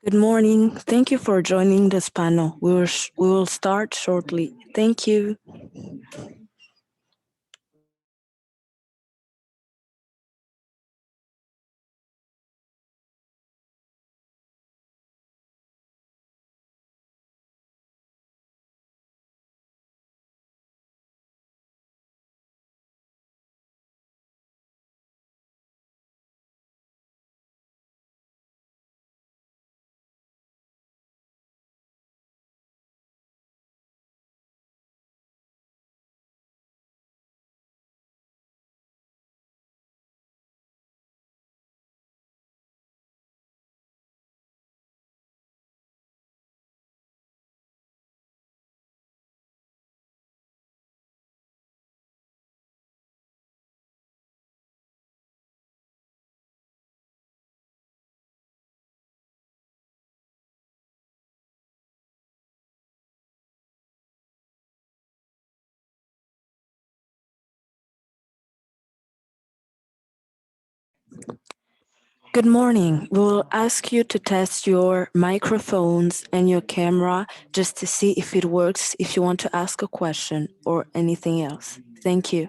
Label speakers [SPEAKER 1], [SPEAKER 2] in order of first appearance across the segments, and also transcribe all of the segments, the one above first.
[SPEAKER 1] Good morning. Thank you for joining this panel. We will start shortly. Thank you. Good morning. We will ask you to test your microphones and your camera just to see if it works if you want to ask a question or anything else. Thank you.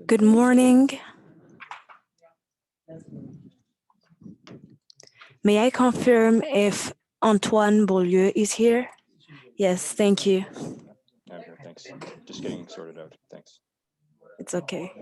[SPEAKER 1] Good morning. May I confirm if Antoine Beaulieu is here? Yes, thank you.
[SPEAKER 2] Okay, thanks. Just getting sorted out. Thanks.
[SPEAKER 1] It's okay.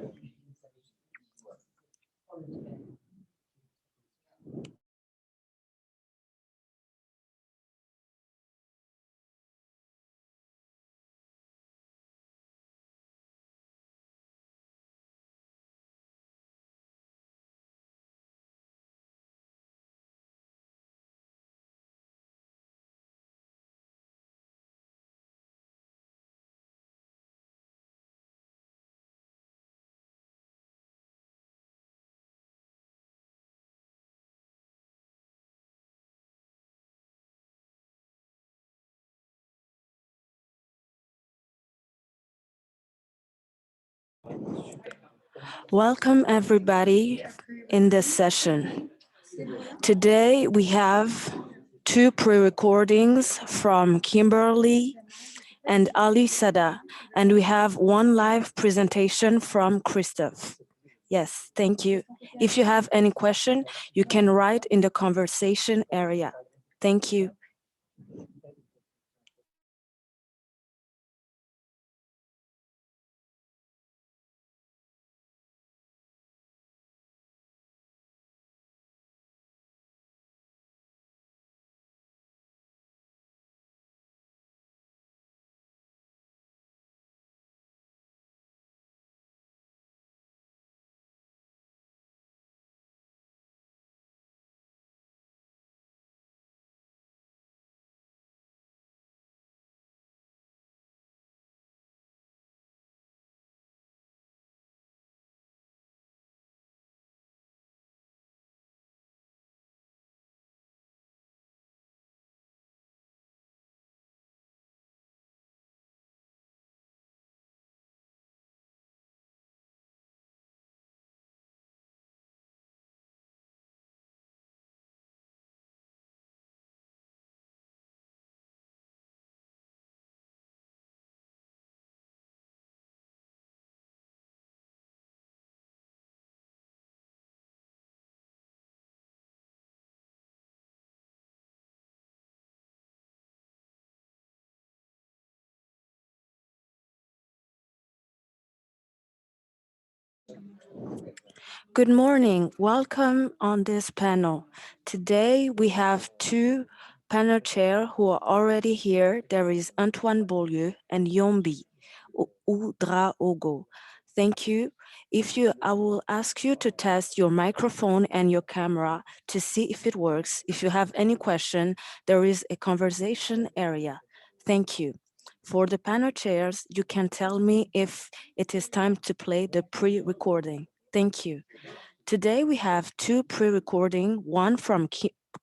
[SPEAKER 1] Welcome everybody in this session. Today we have two pre-recordings from Kimberly and Ali Sada, and we have one live presentation from Christophe. Yes, thank you. If you have any question, you can write in the conversation area. Thank you. Good morning. Welcome on this panel. Today we have two panel chair who are already here. There is Antoine Beaulieu and Yombi Udraogo. Thank you. I will ask you to test your microphone and your camera to see if it works. If you have any question, there is a conversation area. Thank you. For the panel chairs, you can tell me if it is time to play the pre-recording. Thank you. Today we have two pre-recording, one from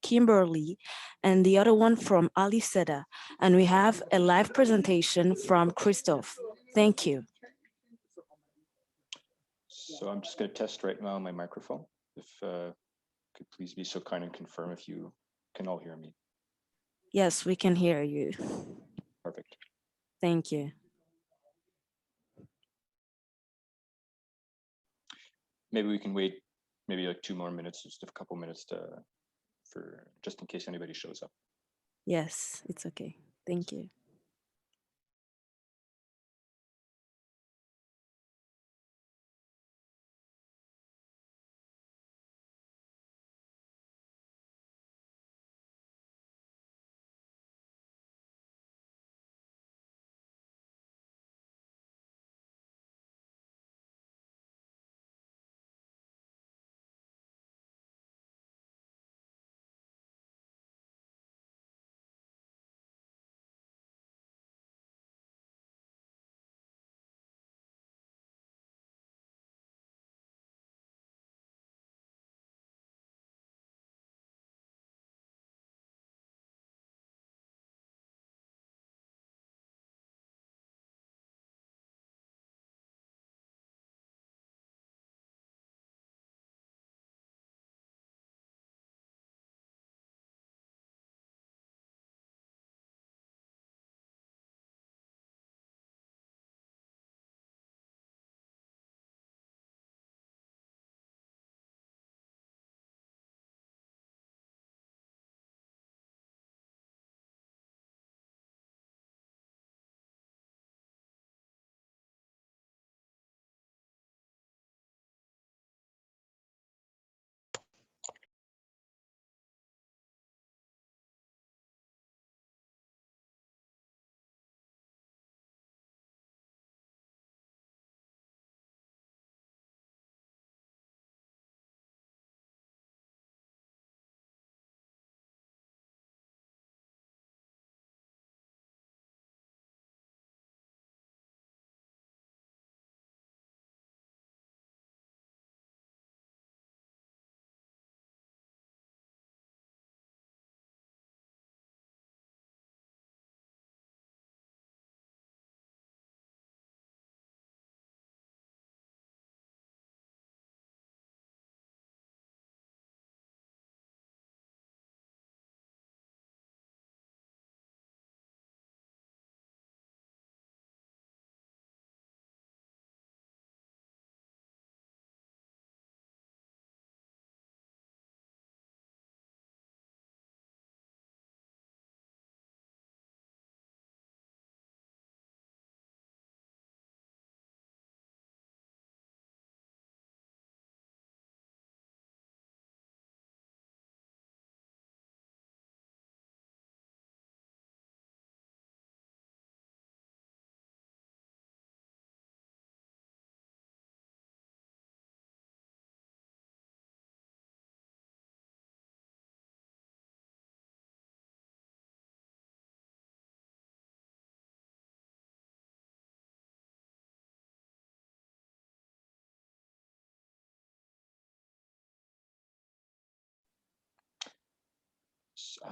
[SPEAKER 1] Kimberly and the other one from Ali Seda, and we have a live presentation from Christophe. Thank you.
[SPEAKER 2] So I'm just going to test right now my microphone. If could please be so kind and confirm if you can all hear me.
[SPEAKER 1] Yes, we can hear you.
[SPEAKER 2] Perfect.
[SPEAKER 1] Thank you.
[SPEAKER 2] Maybe we can wait maybe like 2 more minutes, just a couple minutes for just in case anybody shows up.
[SPEAKER 1] Yes, it's okay. Thank you.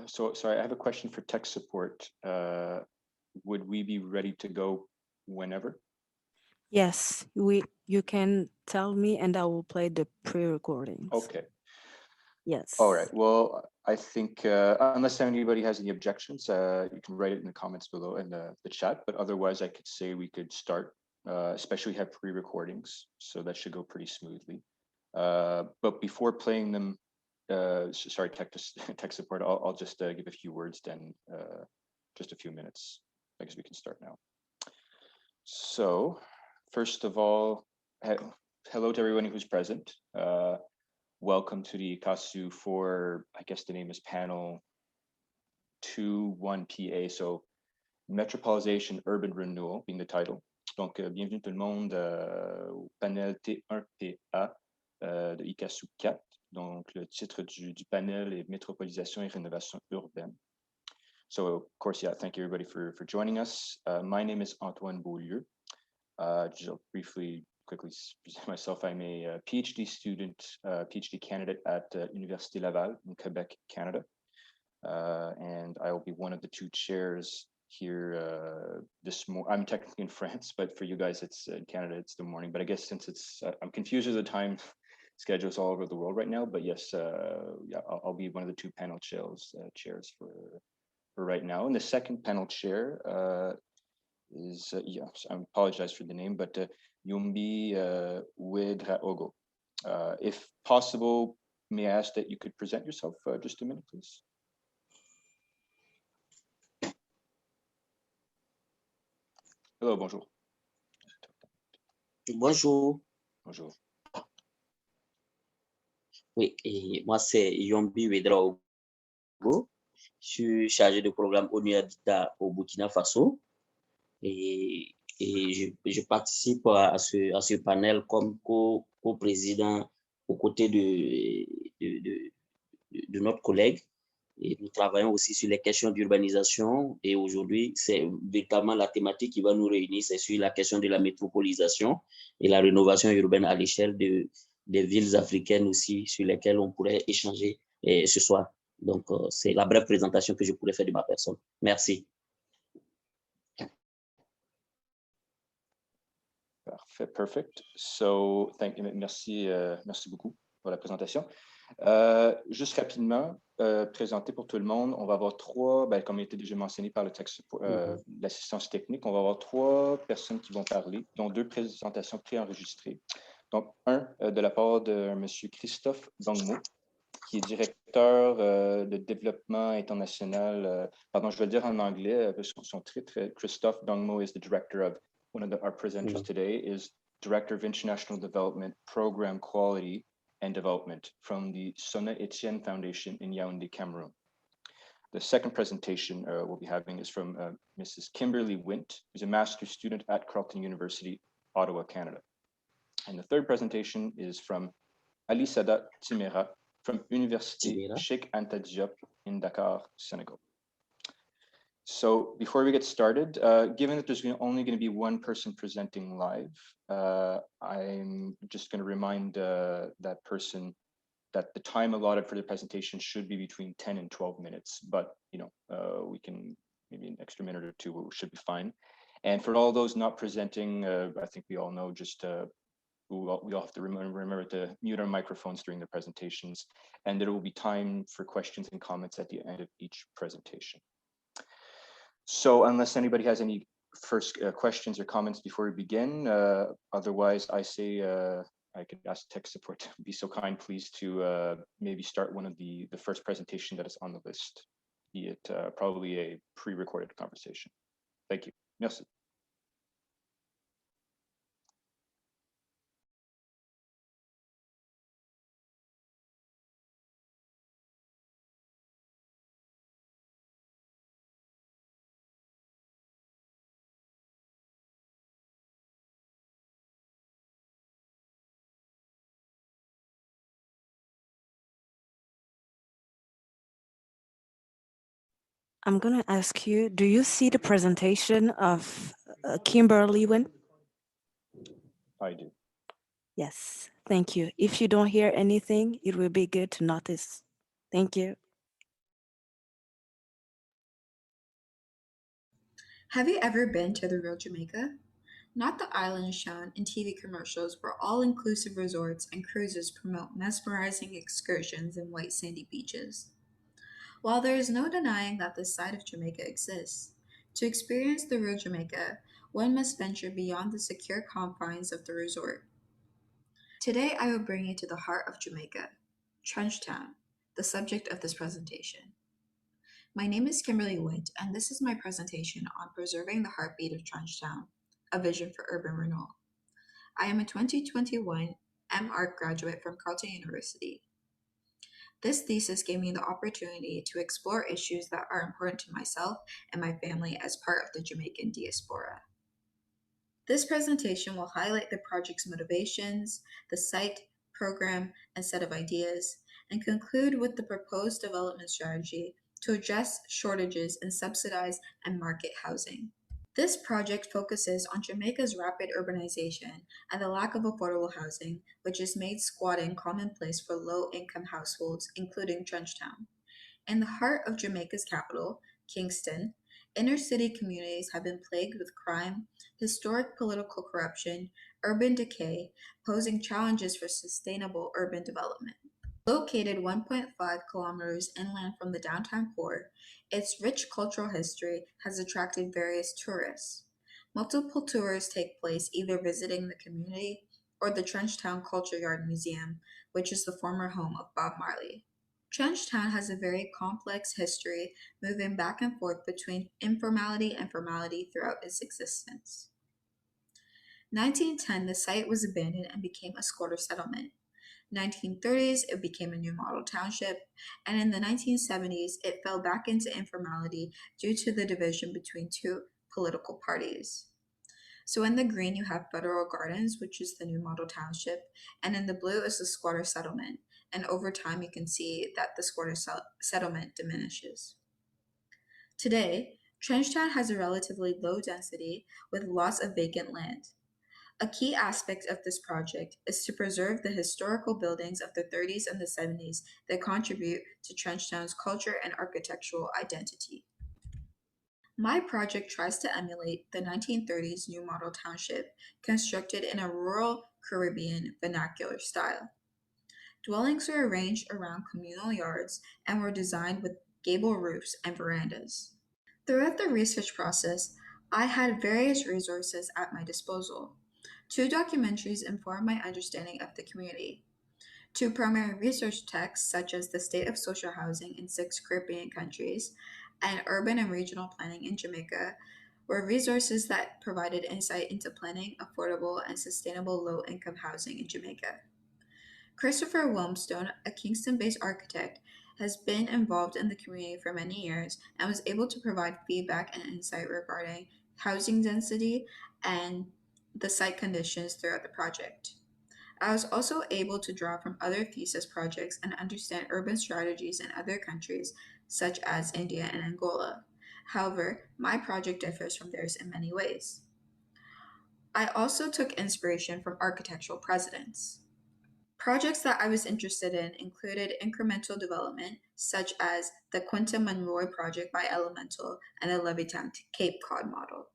[SPEAKER 2] So sorry, I have a question for tech support. Would we be ready to go whenever?
[SPEAKER 1] Yes, you can tell me and I will play the pre-recordings.
[SPEAKER 2] Okay.
[SPEAKER 1] Yes.
[SPEAKER 2] All right. Well, I think unless anybody has any objections, you can write it in the comments below in the chat. But otherwise, I could say we could start, especially have pre-recordings. So that should go pretty smoothly. But before playing them, sorry, tech support, I'll just give a few words then, just a few minutes. I guess we can start now. So first of all, hello to everyone who's present. Welcome to the CASU for, I guess the name is panel 2-1PA, so Metropolization Urban Renewal being the title. Donc, bienvenue tout le monde au panel T1PA de ICASU 4. Donc, le titre du panel est Métropolisation et rénovation urbaine. So, of course, yeah, thank you everybody for joining us. My name is Antoine Beaulieu. Just quickly present myself. I'm a PhD student, PhD candidate at Université Laval in Quebec, Canada. And I will be one of the two chairs here this morning. I'm technically in France, but for you guys, it's in Canada, it's the morning. But I guess since it's, I'm confused with the time schedules all over the world right now. But yes, yeah, I'll be one of the two panel chairs for right now. And the second panel chair is, yeah, I apologize for the name, but Yumbi Wedraogo. If possible, may I ask that you could present yourself just a minute, please? Hello, bonjour.
[SPEAKER 3] Bonjour.
[SPEAKER 2] Bonjour.
[SPEAKER 3] Oui, et moi c'est Yombi Wedraogo. Je suis chargé de programme ONU Habitat au Burkina Faso et je participe à ce panel comme co-président aux côtés de notre collègue. Et nous travaillons aussi sur les questions d'urbanisation et aujourd'hui, c'est véritablement la thématique qui va nous réunir, c'est sur la question de la métropolisation et la rénovation urbaine à l'échelle des villes africaines aussi sur lesquelles on pourrait échanger ce soir. Donc, c'est la brève présentation que je pourrais faire de ma personne. Merci.
[SPEAKER 2] Parfait, perfect. So, merci beaucoup pour la présentation. Juste rapidement, présenter pour tout le monde, on va avoir trois, comme il a été déjà mentionné par le texte, l'assistance technique, on va avoir trois personnes qui vont parler, dont deux présentations préenregistrées. Donc, un de la part de M. Christophe Dongmo, qui est directeur de développement international, pardon, je vais le dire en anglais, parce que son titre, Christophe Dongmo is the director of, one of our presenters today is Director of International Development Program Quality and Development from the Sona Etienne Foundation in Yaoundé, Cameroon. The second presentation we'll be having is from Mrs. Kimberly Wint, who's a master's student at Carleton University, Ottawa, Canada. And the third presentation is from Ali Sadat Timera from Université Cheikh Anta Diop in Dakar, Senegal. So before we get started, given that there's only going to be one person presenting live, I'm just going to remind that person that the time allotted for the presentation should be between 10 and 12 minutes, but you know, we can maybe an extra minute or two should be fine. And for all those not presenting, I think we all know just we all have to remember to mute our microphones during the presentations, and there will be time for questions and comments at the end of each presentation. So unless anybody has any first questions or comments before we begin, otherwise I say I could ask tech support to be so kind, please, to maybe start one of the first presentation that is on the list, be it probably a pre-recorded conversation. Thank you. Merci.
[SPEAKER 1] I'm going to ask you, do you see the presentation of Kimberly Wint?
[SPEAKER 2] I do.
[SPEAKER 1] Yes, thank you. If you don't hear anything, it will be good to notice. Thank you.
[SPEAKER 4] Have you ever been to the real Jamaica? Not the islands shown in TV commercials where all-inclusive resorts and cruises promote mesmerizing excursions and white sandy beaches. While there is no denying that this side of Jamaica exists, to experience the real Jamaica, one must venture beyond the secure confines of the resort. Today, I will bring you to the heart of Jamaica, Trenchtown, the subject of this presentation. My name is Kimberly Wint, and this is my presentation on preserving the heartbeat of Trenchtown, a vision for urban renewal. I am a 2021 M.Arch graduate from Carleton University. This thesis gave me the opportunity to explore issues that are important to myself and my family as part of the Jamaican diaspora. This presentation will highlight the project's motivations, the site, program, and set of ideas, and conclude with the proposed development strategy to address shortages in subsidized and market housing. This project focuses on Jamaica's rapid urbanization and the lack of affordable housing, which has made squatting commonplace for low-income households, including Trenchtown. In the heart of Jamaica's capital, Kingston, inner-city communities have been plagued with crime, historic political corruption, urban decay, posing challenges for sustainable urban development. Located 1.5 kilometers inland from the downtown core, its rich cultural history has attracted various tourists. Multiple tours take place either visiting the community or the Trenchtown Culture Yard Museum, which is the former home of Bob Marley. Trenchtown has a very complex history, moving back and forth between informality and formality throughout its existence. In 1910, the site was abandoned and became a squatter settlement. 1930s, it became a new model township, and in the 1970s, it fell back into informality due to the division between two political parties. So in the green, you have Federal Gardens, which is the new model township, and in the blue is the squatter settlement, and over time, you can see that the squatter settlement diminishes. Today, Trenchtown has a relatively low density with lots of vacant land. A key aspect of this project is to preserve the historical buildings of the 30s and the 70s that contribute to Trenchtown's culture and architectural identity. My project tries to emulate the 1930s New Model Township, constructed in a rural Caribbean vernacular style. Dwellings were arranged around communal yards and were designed with gable roofs and verandas. Throughout the research process, I had various resources at my disposal. 2 documentaries informed my understanding of the community. 2 primary research texts, such as The State of Social Housing in 6 Caribbean Countries and Urban and Regional Planning in Jamaica, were resources that provided insight into planning affordable and sustainable low-income housing in Jamaica. Christopher Wilmstone, a Kingston-based architect, has been involved in the community for many years and was able to provide feedback and insight regarding housing density and the site conditions throughout the project. I was also able to draw from other thesis projects and understand urban strategies in other countries, such as India and Angola. However, my project differs from theirs in many ways. I also took inspiration from architectural precedents. Projects that I was interested in included incremental development, such as the Quinta Monroy project by Elemental and the Levittown Cape Cod model.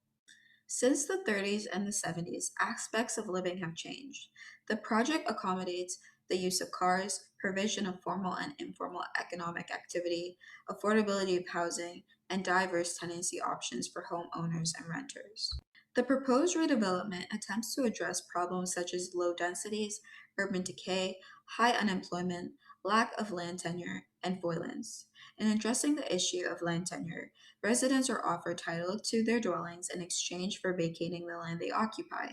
[SPEAKER 4] Since the 30s and the 70s, aspects of living have changed. The project accommodates the use of cars, provision of formal and informal economic activity, affordability of housing, and diverse tenancy options for homeowners and renters. The proposed redevelopment attempts to address problems such as low densities, urban decay, high unemployment, lack of land tenure, and violence. In addressing the issue of land tenure, residents are offered title to their dwellings in exchange for vacating the land they occupy.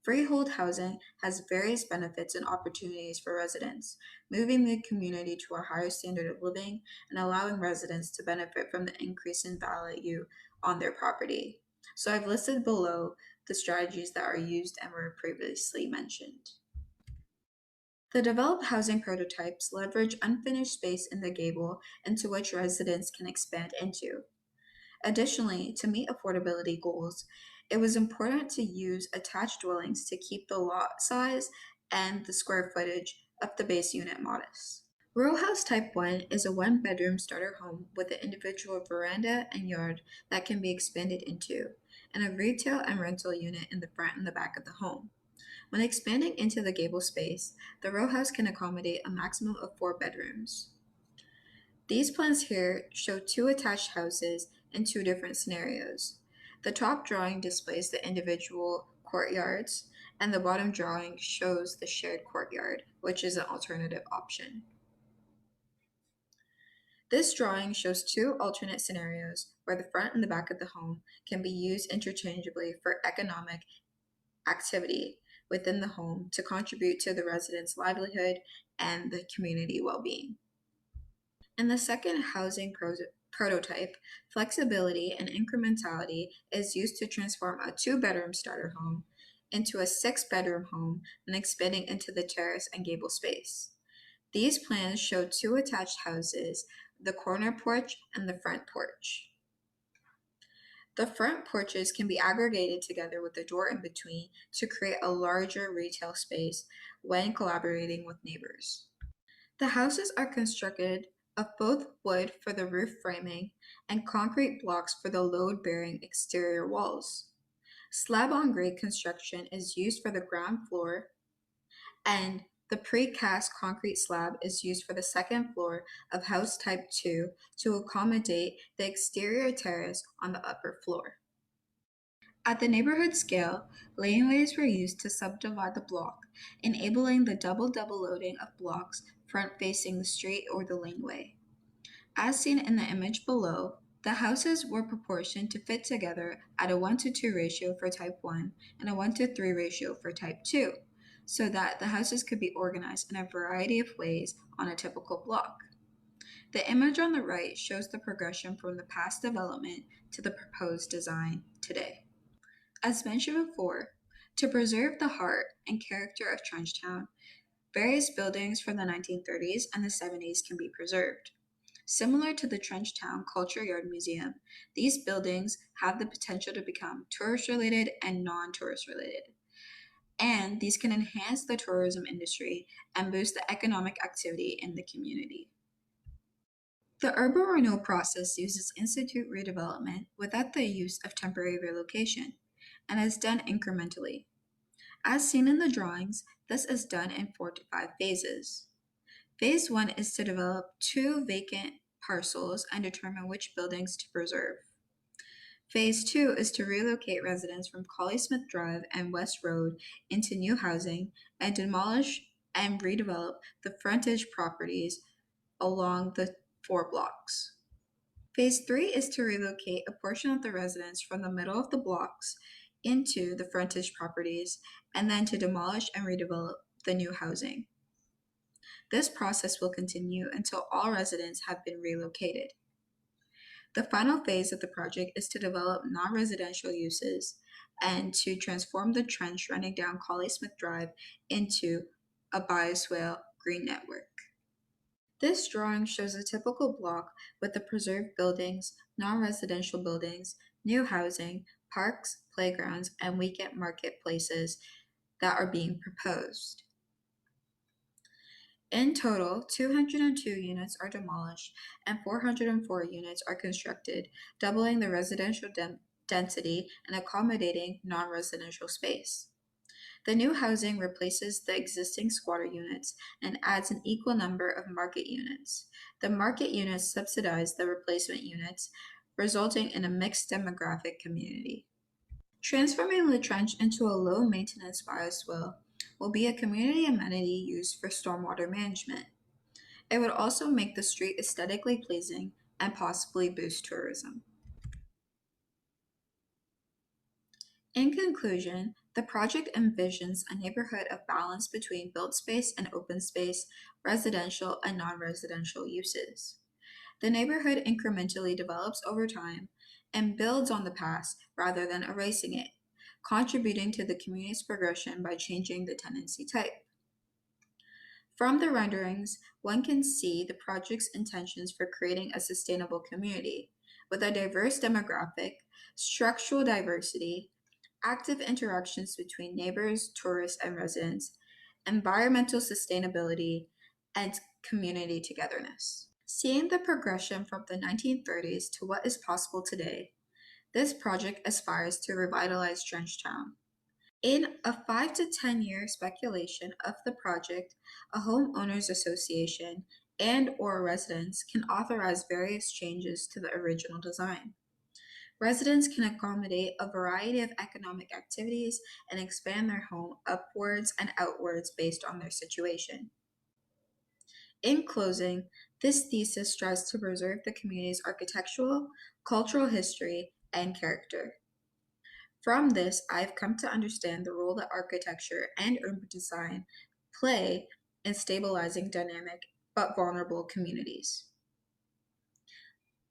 [SPEAKER 4] Freehold housing has various benefits and opportunities for residents, moving the community to a higher standard of living and allowing residents to benefit from the increase in value on their property. So I've listed below the strategies that are used and were previously mentioned. The developed housing prototypes leverage unfinished space in the gable into which residents can expand into. Additionally, to meet affordability goals, it was important to use attached dwellings to keep the lot size and the square footage of the base unit modest. Row house type 1 is a 1-bedroom starter home with an individual veranda and yard that can be expanded into, and a retail and rental unit in the front and the back of the home. When expanding into the gable space, the row house can accommodate a maximum of 4 bedrooms. These plans here show 2 attached houses in 2 different scenarios. The top drawing displays the individual courtyards, and the bottom drawing shows the shared courtyard, which is an alternative option. This drawing shows 2 alternate scenarios where the front and the back of the home can be used interchangeably for economic activity. within the home to contribute to the residents' livelihood and the community well-being. In the second housing prototype, flexibility and incrementality is used to transform a 2-bedroom starter home into a 6-bedroom home and expanding into the terrace and gable space. These plans show 2 attached houses, the corner porch and the front porch. The front porches can be aggregated together with a door in between to create a larger retail space when collaborating with neighbors. The houses are constructed of both wood for the roof framing and concrete blocks for the load-bearing exterior walls. Slab-on-grade construction is used for the ground floor, and the precast concrete slab is used for the second floor of house type 2 to accommodate the exterior terrace on the upper floor. At the neighborhood scale, laneways were used to subdivide the block, enabling the double loading of blocks front facing the street or the laneway. As seen in the image below, the houses were proportioned to fit together at a 1:2 ratio for type 1 and a 1:3 ratio for type 2, so that the houses could be organized in a variety of ways on a typical block. The image on the right shows the progression from the past development to the proposed design today. As mentioned before, to preserve the heart and character of Trenchtown, various buildings from the 1930s and the 70s can be preserved. Similar to the Trenchtown Culture Yard Museum, these buildings have the potential to become tourist-related and non-tourist related, and these can enhance the tourism industry and boost the economic activity in the community. The urban renewal process uses institute redevelopment without the use of temporary relocation, and is done incrementally. As seen in the drawings, this is done in 4 to 5 phases. Phase 1 is to develop 2 vacant parcels and determine which buildings to preserve. Phase 2 is to relocate residents from Collie Smith Drive and West Road into new housing and demolish and redevelop the frontage properties along the 4 blocks. Phase 3 is to relocate a portion of the residents from the middle of the blocks into the frontage properties and then to demolish and redevelop the new housing. This process will continue until all residents have been relocated. The final phase of the project is to develop non-residential uses and to transform the trench running down Collie Smith Drive into a bioswale green network. This drawing shows a typical block with the preserved buildings, non-residential buildings, new housing, parks, playgrounds, and weekend marketplaces that are being proposed. In total, 202 units are demolished and 404 units are constructed, doubling the residential density and accommodating non-residential space. The new housing replaces the existing squatter units and adds an equal number of market units. The market units subsidize the replacement units, resulting in a mixed demographic community. Transforming the trench into a low-maintenance bioswale will be a community amenity used for stormwater management. It would also make the street aesthetically pleasing and possibly boost tourism. In conclusion, the project envisions a neighborhood of balance between built space and open space, residential and non-residential uses. The neighborhood incrementally develops over time and builds on the past rather than erasing it, contributing to the community's progression by changing the tenancy type. From the renderings, one can see the project's intentions for creating a sustainable community with a diverse demographic, structural diversity, active interactions between neighbors, tourists, and residents, environmental sustainability, and community togetherness. Seeing the progression from the 1930s to what is possible today, this project aspires to revitalize Trenchtown. In a 5 to 10 year speculation of the project, a homeowners association and/or residents can authorize various changes to the original design. Residents can accommodate a variety of economic activities and expand their home upwards and outwards based on their situation. In closing, this thesis strives to preserve the community's architectural, cultural history, and character. From this, I've come to understand the role that architecture and urban design play in stabilizing dynamic but vulnerable communities.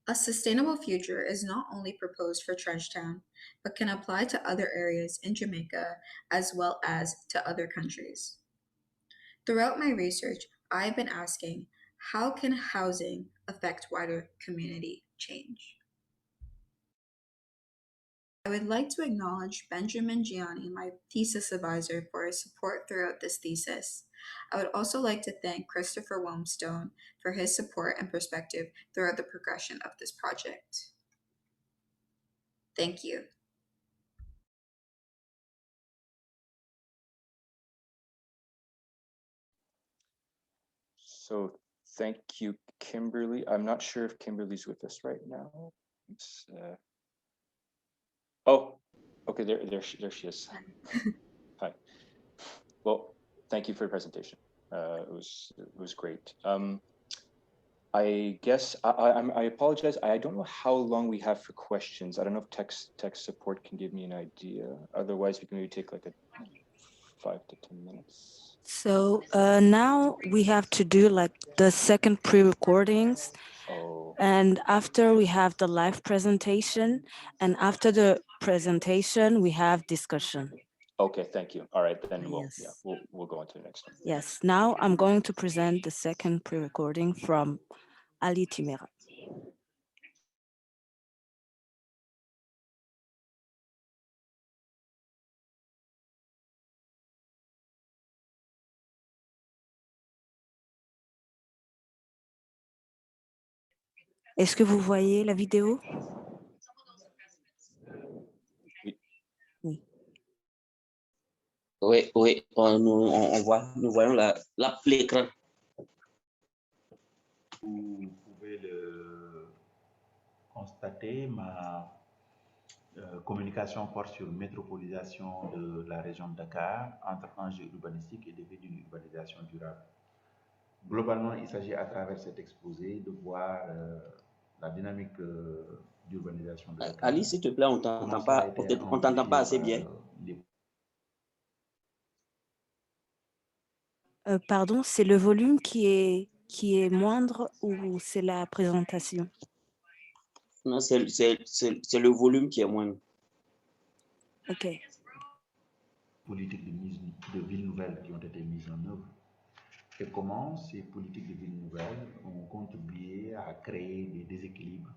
[SPEAKER 4] A sustainable future is not only proposed for Trenchtown, but can apply to other areas in Jamaica as well as to other countries. Throughout my research, I've been asking, how can housing affect wider community change? I would like to acknowledge Benjamin Gianni, my thesis advisor, for his support throughout this thesis. I would also like to thank Christopher Wilmstone for his support and perspective throughout the progression of this project. Thank you.
[SPEAKER 2] So thank you, Kimberly. I'm not sure if Kimberly's with us right now. Oh, okay, there she is. Hi. Well, thank you for your presentation. It was great. I guess I apologize. I don't know how long we have for questions. I don't know if tech support can give me an idea. Otherwise, we can maybe take like a 5 to 10 minutes.
[SPEAKER 1] So now we have to do like the second pre-recordings.
[SPEAKER 2] Oh,
[SPEAKER 1] And after we have the live presentation, and after the presentation, we have discussion.
[SPEAKER 2] okay. Thank you. All right, then
[SPEAKER 1] Yes.
[SPEAKER 2] we'll go on to the next one.
[SPEAKER 1] Yes, now I'm going to present the second pre-recording from Ali Timera. Est-ce que vous voyez la vidéo? Oui.
[SPEAKER 3] Oui, on voit, nous voyons l'écran.
[SPEAKER 5] Vous pouvez le constater, ma communication porte sur métropolisation de la région de Dakar entre enjeux urbanistiques et défis d'une urbanisation durable. Globalement, il s'agit à travers cet exposé de voir la dynamique d'urbanisation de Dakar.
[SPEAKER 3] Ali, s'il te plaît, on t'entend pas assez bien.
[SPEAKER 1] Pardon, c'est le volume qui est moindre ou c'est la présentation?
[SPEAKER 3] Non, c'est le volume qui est moindre.
[SPEAKER 1] Ok.
[SPEAKER 5] Politiques de villes nouvelles qui ont été mises en œuvre. Et comment ces politiques de villes nouvelles ont contribué à créer des déséquilibres,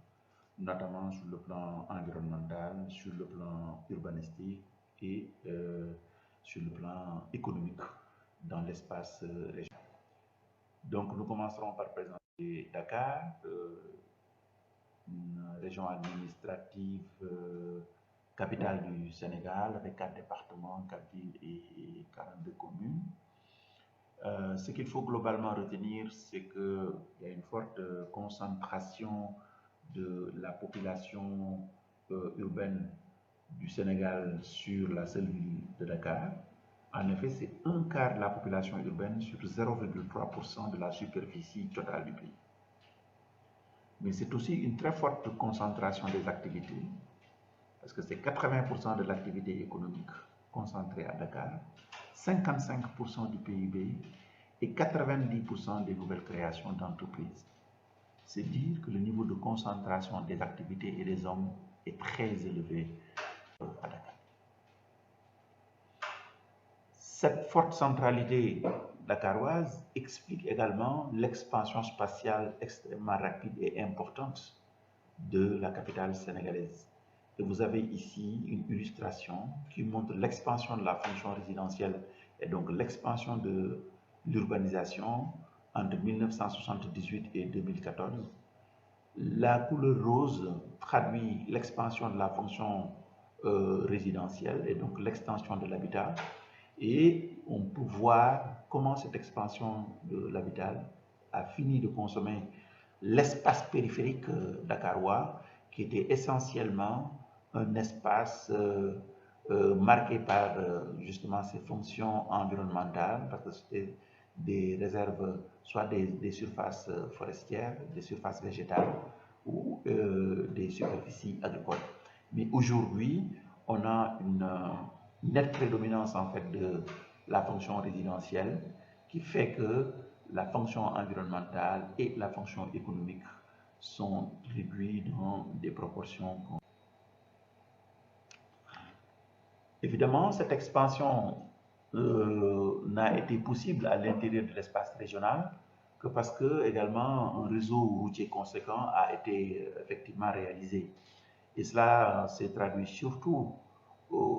[SPEAKER 5] notamment sur le plan environnemental, sur le plan urbanistique et sur le plan économique dans l'espace régional. Donc nous commencerons par présenter Dakar, une région administrative capitale du Sénégal avec 4 départements, 4 villes et 42 communes. Ce qu'il faut globalement retenir, c'est qu'il y a une forte concentration de la population urbaine du Sénégal sur la seule ville de Dakar. En effet, c'est un quart de la population urbaine sur 0,3% de la superficie totale du pays. Mais c'est aussi une très forte concentration des activités, parce que c'est 80% de l'activité économique concentrée à Dakar, 55% du PIB et 90% des nouvelles créations d'entreprises. C'est dire que le niveau de concentration des activités et des hommes est très élevé à Dakar. Cette forte centralité dakaroise explique également l'expansion spatiale extrêmement rapide et importante de la capitale sénégalaise. Et vous avez ici une illustration qui montre l'expansion de la fonction résidentielle et donc l'expansion de l'urbanisation entre 1978 et 2014. La couleur rose traduit l'expansion de la fonction résidentielle et donc l'extension de l'habitat. Et on peut voir comment cette expansion de l'habitat a fini de consommer l'espace périphérique dakarois, qui était essentiellement un espace marqué par justement ses fonctions environnementales, parce que c'était des réserves, soit des surfaces forestières, des surfaces végétales ou des superficies agricoles. Mais aujourd'hui, on a une nette prédominance en fait de la fonction résidentielle qui fait que la fonction environnementale et la fonction économique sont réduites dans des proportions. Évidemment, cette expansion n'a été possible à l'intérieur de l'espace régional que parce que également un réseau routier conséquent a été effectivement réalisé. Et cela s'est traduit surtout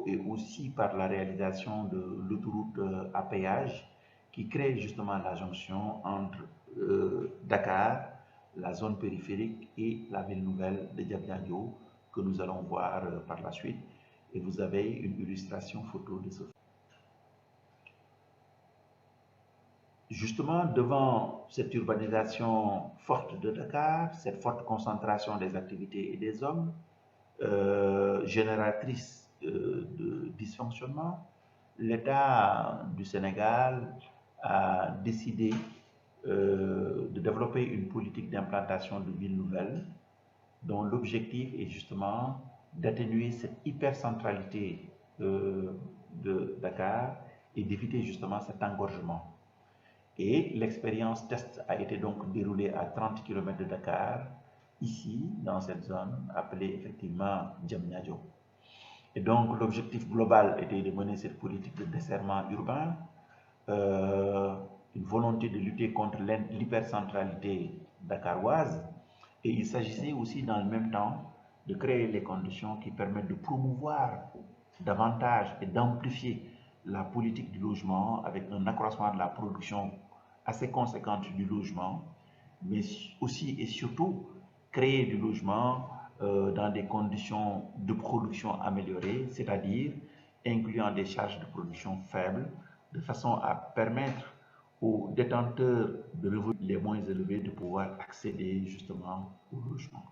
[SPEAKER 5] et aussi par la réalisation de l'autoroute à péage qui crée justement la jonction entre Dakar, la zone périphérique et la ville nouvelle de Diamniadio que nous allons voir par la suite. Et vous avez une illustration photo de ce. Justement, devant cette urbanisation forte de Dakar, cette forte concentration des activités et des hommes, génératrice de dysfonctionnement, l'État du Sénégal a décidé de développer une politique d'implantation de villes nouvelles dont l'objectif est justement d'atténuer cette hypercentralité de Dakar et d'éviter justement cet engorgement. Et l'expérience test a été donc déroulée à 30 km de Dakar, ici, dans cette zone appelée effectivement Diamniadio. Et donc l'objectif global était de mener cette politique de desserrement urbain, une volonté de lutter contre l'hypercentralité dakaroise, et il s'agissait aussi dans le même temps de créer les conditions qui permettent de promouvoir davantage et d'amplifier la politique du logement avec un accroissement de la production assez conséquente du logement, mais aussi et surtout créer du logement dans des conditions de production améliorées, c'est-à-dire incluant des charges de production faibles, de façon à permettre aux détenteurs de revenus les moins élevés de pouvoir accéder justement au logement.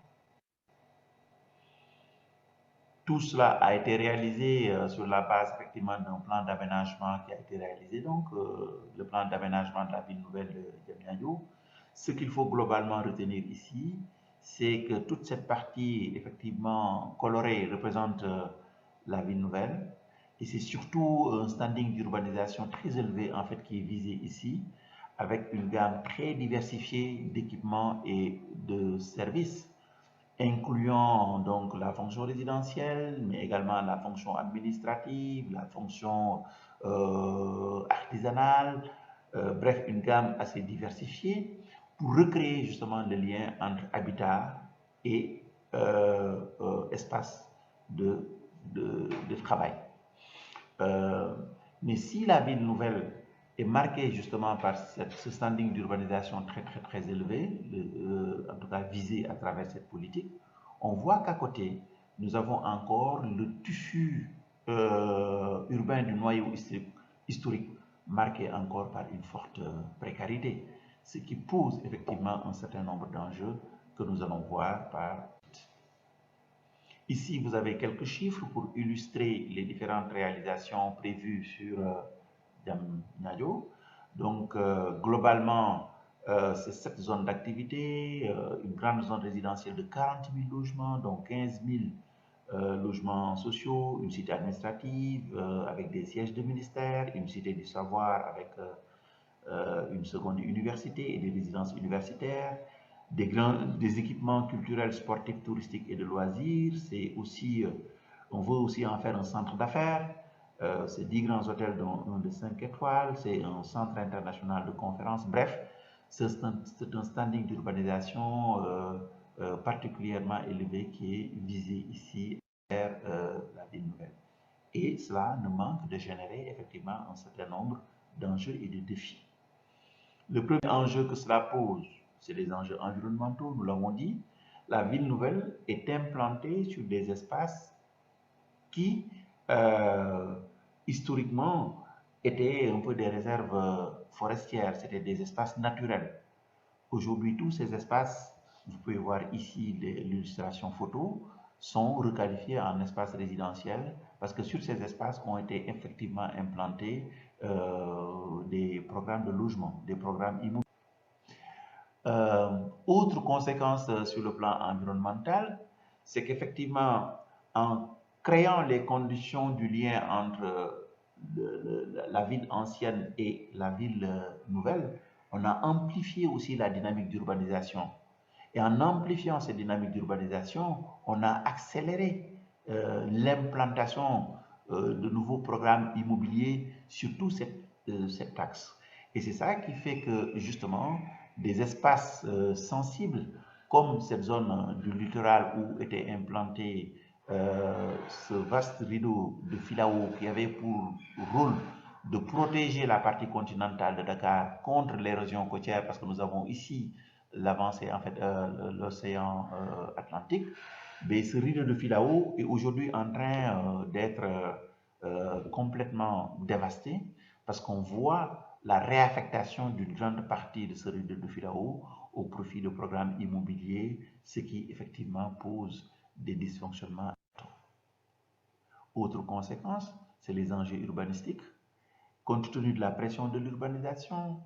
[SPEAKER 5] Tout cela a été réalisé sur la base effectivement d'un plan d'aménagement qui a été réalisé, donc le plan d'aménagement de la ville nouvelle de Diamniadio. Ce qu'il faut globalement retenir ici, c'est que toute cette partie effectivement colorée représente la ville nouvelle, et c'est surtout un standing d'urbanisation très élevé en fait qui est visé ici, avec une gamme très diversifiée d'équipements et de services, incluant donc la fonction résidentielle, mais également la fonction administrative, la fonction artisanale, bref, une gamme assez diversifiée pour recréer justement le lien entre habitat et espace de travail. Mais si la ville nouvelle est marquée justement par ce standing d'urbanisation très élevé, en tout cas visé à travers cette politique, on voit qu'à côté, nous avons encore le tissu urbain du noyau historique marqué encore par une forte précarité, ce qui pose effectivement un certain nombre d'enjeux que nous allons voir par. Ici, vous avez quelques chiffres pour illustrer les différentes réalisations prévues sur Diamniadio. Donc, globalement, c'est 7 zones d'activité, une grande zone résidentielle de 40 000 logements, donc 15 000 logements sociaux, une cité administrative avec des sièges de ministères, une cité du savoir avec une seconde université et des résidences universitaires, des équipements culturels, sportifs, touristiques et de loisirs. C'est aussi, on veut aussi en faire un centre d'affaires. C'est 10 grands hôtels dont un de 5 étoiles. C'est un centre international de conférences. Bref, c'est un standing d'urbanisation particulièrement élevé qui est visé ici vers la ville nouvelle. Et cela ne manque de générer effectivement un certain nombre d'enjeux et de défis. Le premier enjeu que cela pose, c'est les enjeux environnementaux, nous l'avons dit. La ville nouvelle est implantée sur des espaces qui, historiquement, étaient un peu des réserves forestières, c'était des espaces naturels. Aujourd'hui, tous ces espaces, vous pouvez voir ici l'illustration photo, sont requalifiés en espaces résidentiels parce que sur ces espaces ont été effectivement implantés des programmes de logement, des programmes immobiliers. Autre conséquence sur le plan environnemental, c'est qu'effectivement, en créant les conditions du lien entre la ville ancienne et la ville nouvelle, on a amplifié aussi la dynamique d'urbanisation. Et en amplifiant cette dynamique d'urbanisation, on a accéléré l'implantation de nouveaux programmes immobiliers sur tout cet axe. Et c'est ça qui fait que, justement, des espaces sensibles, comme cette zone du littoral où était implanté ce vaste rideau de filao qui avait pour rôle de protéger la partie continentale de Dakar contre l'érosion côtière, parce que nous avons ici l'avancée, en fait, l'océan Atlantique. Mais ce rideau de filao est aujourd'hui en train d'être complètement dévasté, parce qu'on voit la réaffectation d'une grande partie de ce rideau de filao au profit de programmes immobiliers, ce qui effectivement pose des dysfonctionnements. Autre conséquence, c'est les enjeux urbanistiques. Compte tenu de la pression de l'urbanisation,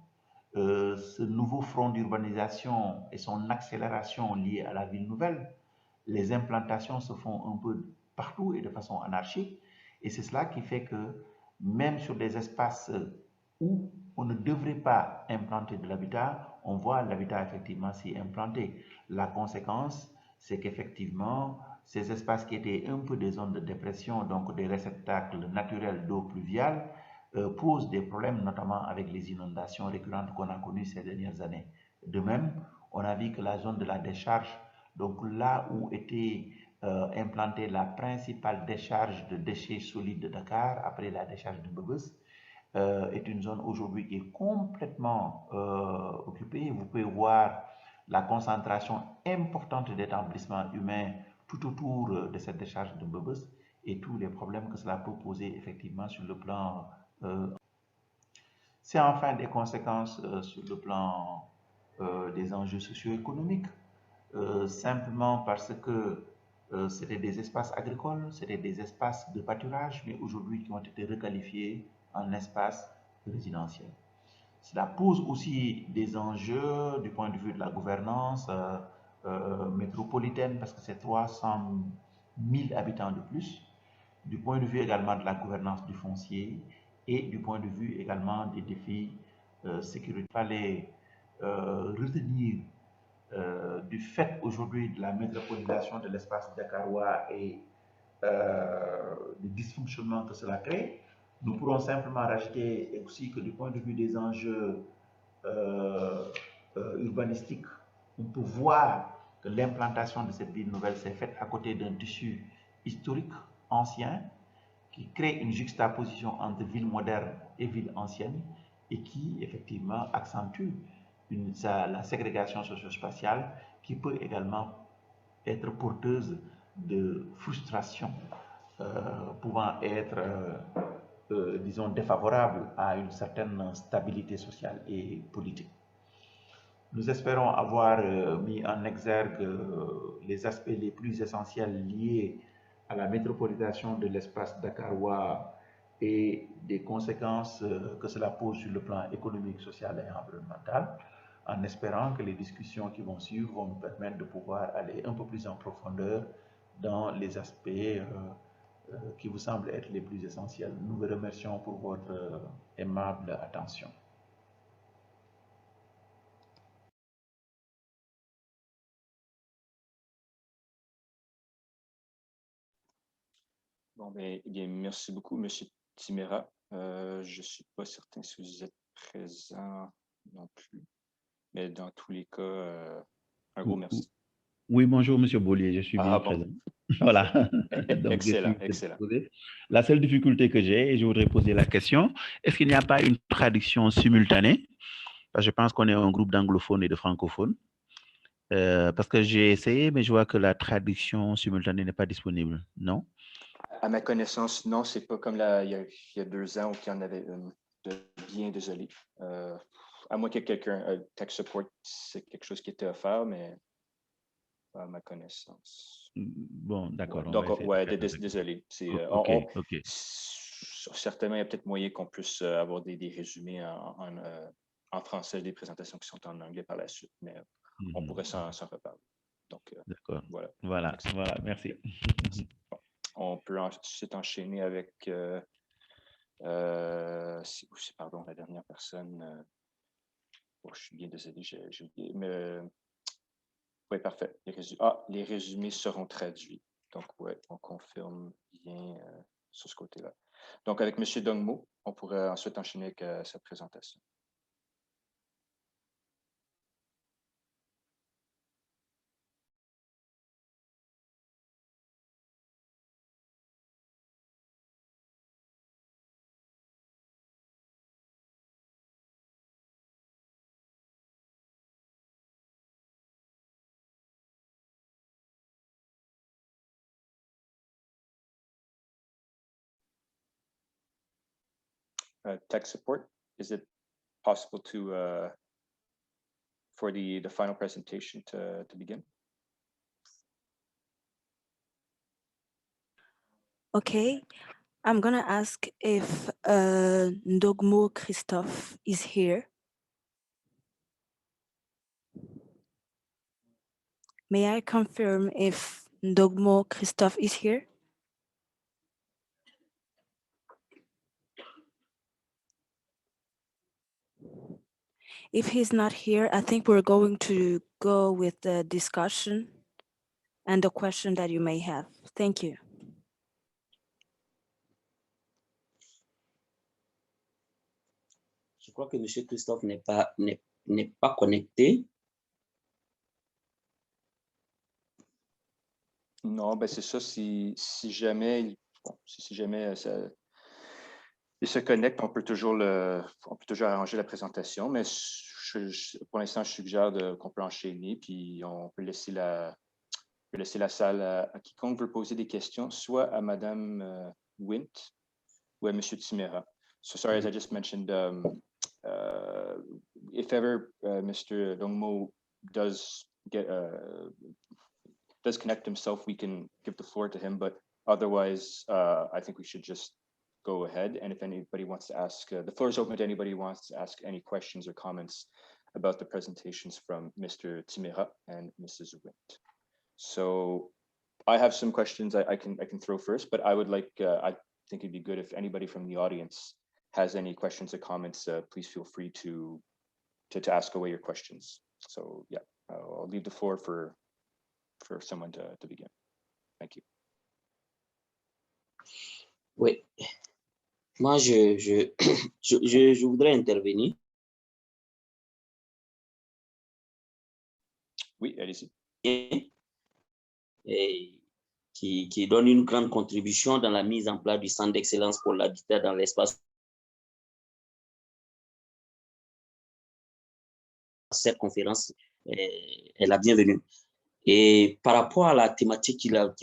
[SPEAKER 5] ce nouveau front d'urbanisation et son accélération liée à la ville nouvelle, les implantations se font un peu partout et de façon anarchique. Et c'est cela qui fait que même sur des espaces où on ne devrait pas implanter de l'habitat, on voit l'habitat effectivement s'y implanter. La conséquence, c'est qu'effectivement, ces espaces qui étaient un peu des zones de dépression, donc des réceptacles naturels d'eau pluviale, posent des problèmes, notamment avec les inondations récurrentes qu'on a connues ces dernières années. De même, on a vu que la zone de la décharge, donc là où était implantée la principale décharge de déchets solides de Dakar, après la décharge de Mbebes, est une zone aujourd'hui qui est complètement occupée. Vous pouvez voir la concentration importante d'établissements humains tout autour de cette décharge de Mbebes et tous les problèmes que cela peut poser effectivement sur le plan. C'est enfin des conséquences sur le plan des enjeux socio-économiques, simplement parce que c'était des espaces agricoles, c'était des espaces de pâturage, mais aujourd'hui qui ont été requalifiés en espaces résidentiels. Cela pose aussi des enjeux du point de vue de la gouvernance métropolitaine, parce que c'est 300 000 habitants de plus, du point de vue également de la gouvernance du foncier et du point de vue également des défis sécuritaires. Il fallait retenir du fait aujourd'hui de la métropolisation de l'espace dakarois et des dysfonctionnements que cela crée, nous pourrons simplement rajouter aussi que du point de vue des enjeux urbanistiques, on peut voir que l'implantation de cette ville nouvelle s'est faite à côté d'un tissu historique ancien qui crée une juxtaposition entre ville moderne et ville ancienne et qui effectivement accentue la ségrégation socio-spatiale qui peut également être porteuse de frustration pouvant être disons défavorable à une certaine stabilité sociale et politique. Nous espérons avoir mis en exergue les aspects les plus essentiels liés à la métropolisation de l'espace dakarois et des conséquences que cela pose sur le plan économique, social et environnemental, en espérant que les discussions qui vont suivre vont nous permettre de pouvoir aller un peu plus en profondeur dans les aspects qui vous semblent être les plus essentiels. Nous vous remercions pour votre aimable attention.
[SPEAKER 2] Bon, ben, eh bien, merci beaucoup, M. Timera. Je ne suis pas certain si vous êtes présent non plus, mais dans tous les cas, un gros merci.
[SPEAKER 6] Oui, bonjour, M. Bollier, je suis bien présent. Voilà. Donc,
[SPEAKER 2] excellent, excellent.
[SPEAKER 6] La seule difficulté que j'ai, et je voudrais poser la question, est-ce qu'il n'y a pas une traduction simultanée? Parce que je pense qu'on est un groupe d'anglophones et de francophones. Parce que j'ai essayé, mais je vois que la traduction simultanée n'est pas disponible, non?
[SPEAKER 2] À ma connaissance, non, c'est pas comme il y a 2 ans où il y en avait une. Bien désolé. À moins que quelqu'un, tech support, c'est quelque chose qui était offert, mais pas à ma connaissance.
[SPEAKER 6] Bon, d'accord.
[SPEAKER 2] Ouais, donc, ouais, désolé.
[SPEAKER 6] OK.
[SPEAKER 2] Certainement, il y a peut-être moyen qu'on puisse avoir des résumés en français, des présentations qui sont en anglais par la suite, mais on pourrait s'en reparler. Donc,
[SPEAKER 6] d'accord.
[SPEAKER 2] Voilà.
[SPEAKER 6] Voilà, merci.
[SPEAKER 2] On peut ensuite enchaîner avec, pardon, la dernière personne. Oh, je suis bien désolé, j'ai oublié. Mais, oui, parfait. Les résumés seront traduits. Donc, ouais, on confirme bien sur ce côté-là. Donc, avec M. Dongmo, on pourrait ensuite enchaîner avec sa présentation. Tech support, is it possible to, for the final presentation to begin?
[SPEAKER 1] Okay, I'm gonna ask if Ndogmo Christophe is here. May I confirm if Ndogmo Christophe is here? If he's not here, I think we're going to go with the discussion and the question that you may have. Thank you.
[SPEAKER 3] Je crois que M. Christophe n'est pas connecté.
[SPEAKER 2] Non, ben c'est ça. Si jamais, si jamais il se connecte, on peut toujours arranger la présentation. Mais pour l'instant, je suggère qu'on peut enchaîner, puis on peut laisser la salle à quiconque veut poser des questions, soit à Madame Wint ou à Monsieur Timera. So sorry, as I just mentioned, if ever Mr. Dongmo does connect himself, we can give the floor to him, but otherwise, I think we should just go ahead. And if anybody wants to ask, the floor is open to anybody who wants to ask any questions or comments about the presentations from Mr. Timera and Mrs. Wint. So I have some questions I can throw first, but I would like, I think it'd be good if anybody from the audience has any questions or comments, please feel free to ask away your questions. So yeah, I'll leave the floor for someone to begin. Thank you.
[SPEAKER 3] Oui. Moi, je voudrais intervenir.
[SPEAKER 2] Oui, allez-y.
[SPEAKER 3] Et qui donne une grande contribution dans la mise en place du Centre d'excellence pour l'habitat dans l'espace. Cette conférence est la bienvenue. Et par rapport à la thématique qu'il a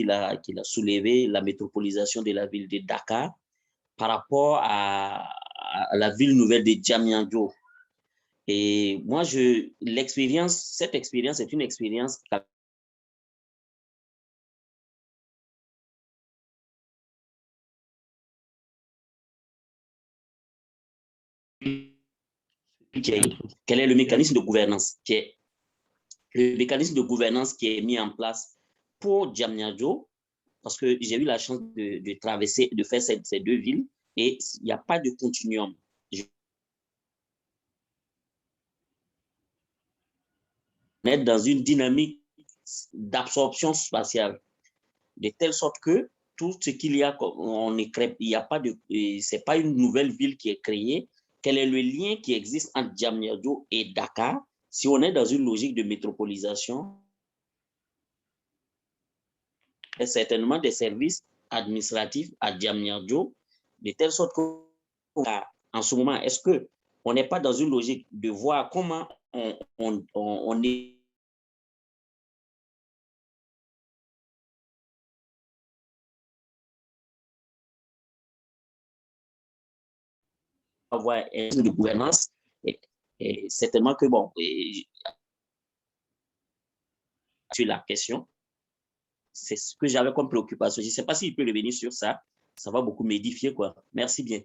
[SPEAKER 3] soulevée, la métropolisation de la ville de Dakar, par rapport à la ville nouvelle de Diamniadio. Et moi, cette expérience est une expérience quel est le mécanisme de gouvernance le mécanisme de gouvernance qui est mis en place pour Diamniadio, parce que j'ai eu la chance de traverser, de faire ces deux villes, et il n'y a pas de continuum. On est dans une dynamique d'absorption spatiale, de telle sorte que tout ce qu'il y a, il n'y a pas de, c'est pas une nouvelle ville qui est créée. Quel est le lien qui existe entre Diamniadio et Dakar? Si on est dans une logique de métropolisation, il y a certainement des services administratifs à Diamniadio, de telle sorte que, en ce moment, est-ce qu'on n'est pas dans une logique de voir comment on est avoir un de gouvernance et certainement que bon, sur la question, c'est ce que j'avais comme préoccupation. Je ne sais pas s'il peut revenir sur ça. Ça va beaucoup m'édifier, quoi. Merci bien.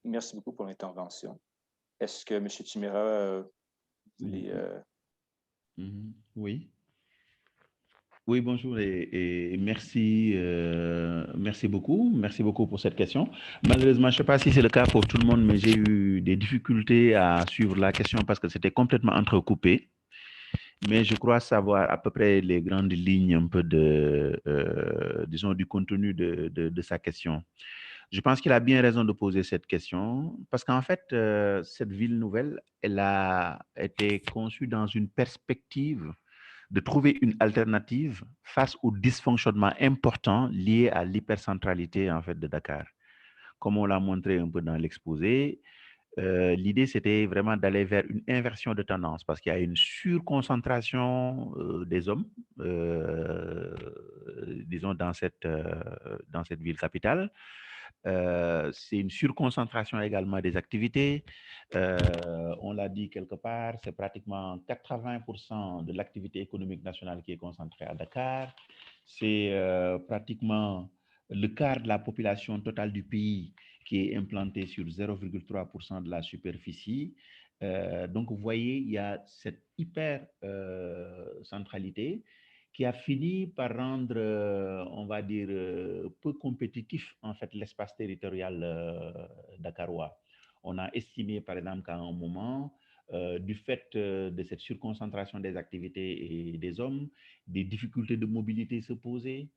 [SPEAKER 2] Merci beaucoup pour l'intervention. Est-ce que M. Timera voulait...
[SPEAKER 6] Oui. Oui, bonjour et merci, merci beaucoup pour cette question. Malheureusement, je ne sais pas si c'est le cas pour tout le monde, mais j'ai eu des difficultés à suivre la question parce que c'était complètement entrecoupé. Mais je crois savoir à peu près les grandes lignes un peu disons, du contenu de sa question. Je pense qu'il a bien raison de poser cette question parce qu'en fait, cette ville nouvelle, elle a été conçue dans une perspective de trouver une alternative face aux dysfonctionnements importants liés à l'hypercentralité en fait de Dakar. Comme on l'a montré un peu dans l'exposé, l'idée c'était vraiment d'aller vers une inversion de tendance parce qu'il y a une surconcentration des hommes, disons dans cette ville capitale. C'est une surconcentration également des activités. On l'a dit quelque part, c'est pratiquement 80% de l'activité économique nationale qui est concentrée à Dakar. C'est pratiquement le quart de la population totale du pays qui est implantée sur 0,3% de la superficie. Donc, vous voyez, il y a cette hyper centralité qui a fini par rendre, on va dire, peu compétitif en fait l'espace territorial dakarois. On a estimé, par exemple, qu'à un moment, du fait de cette surconcentration des activités et des hommes, des difficultés de mobilité se posaient.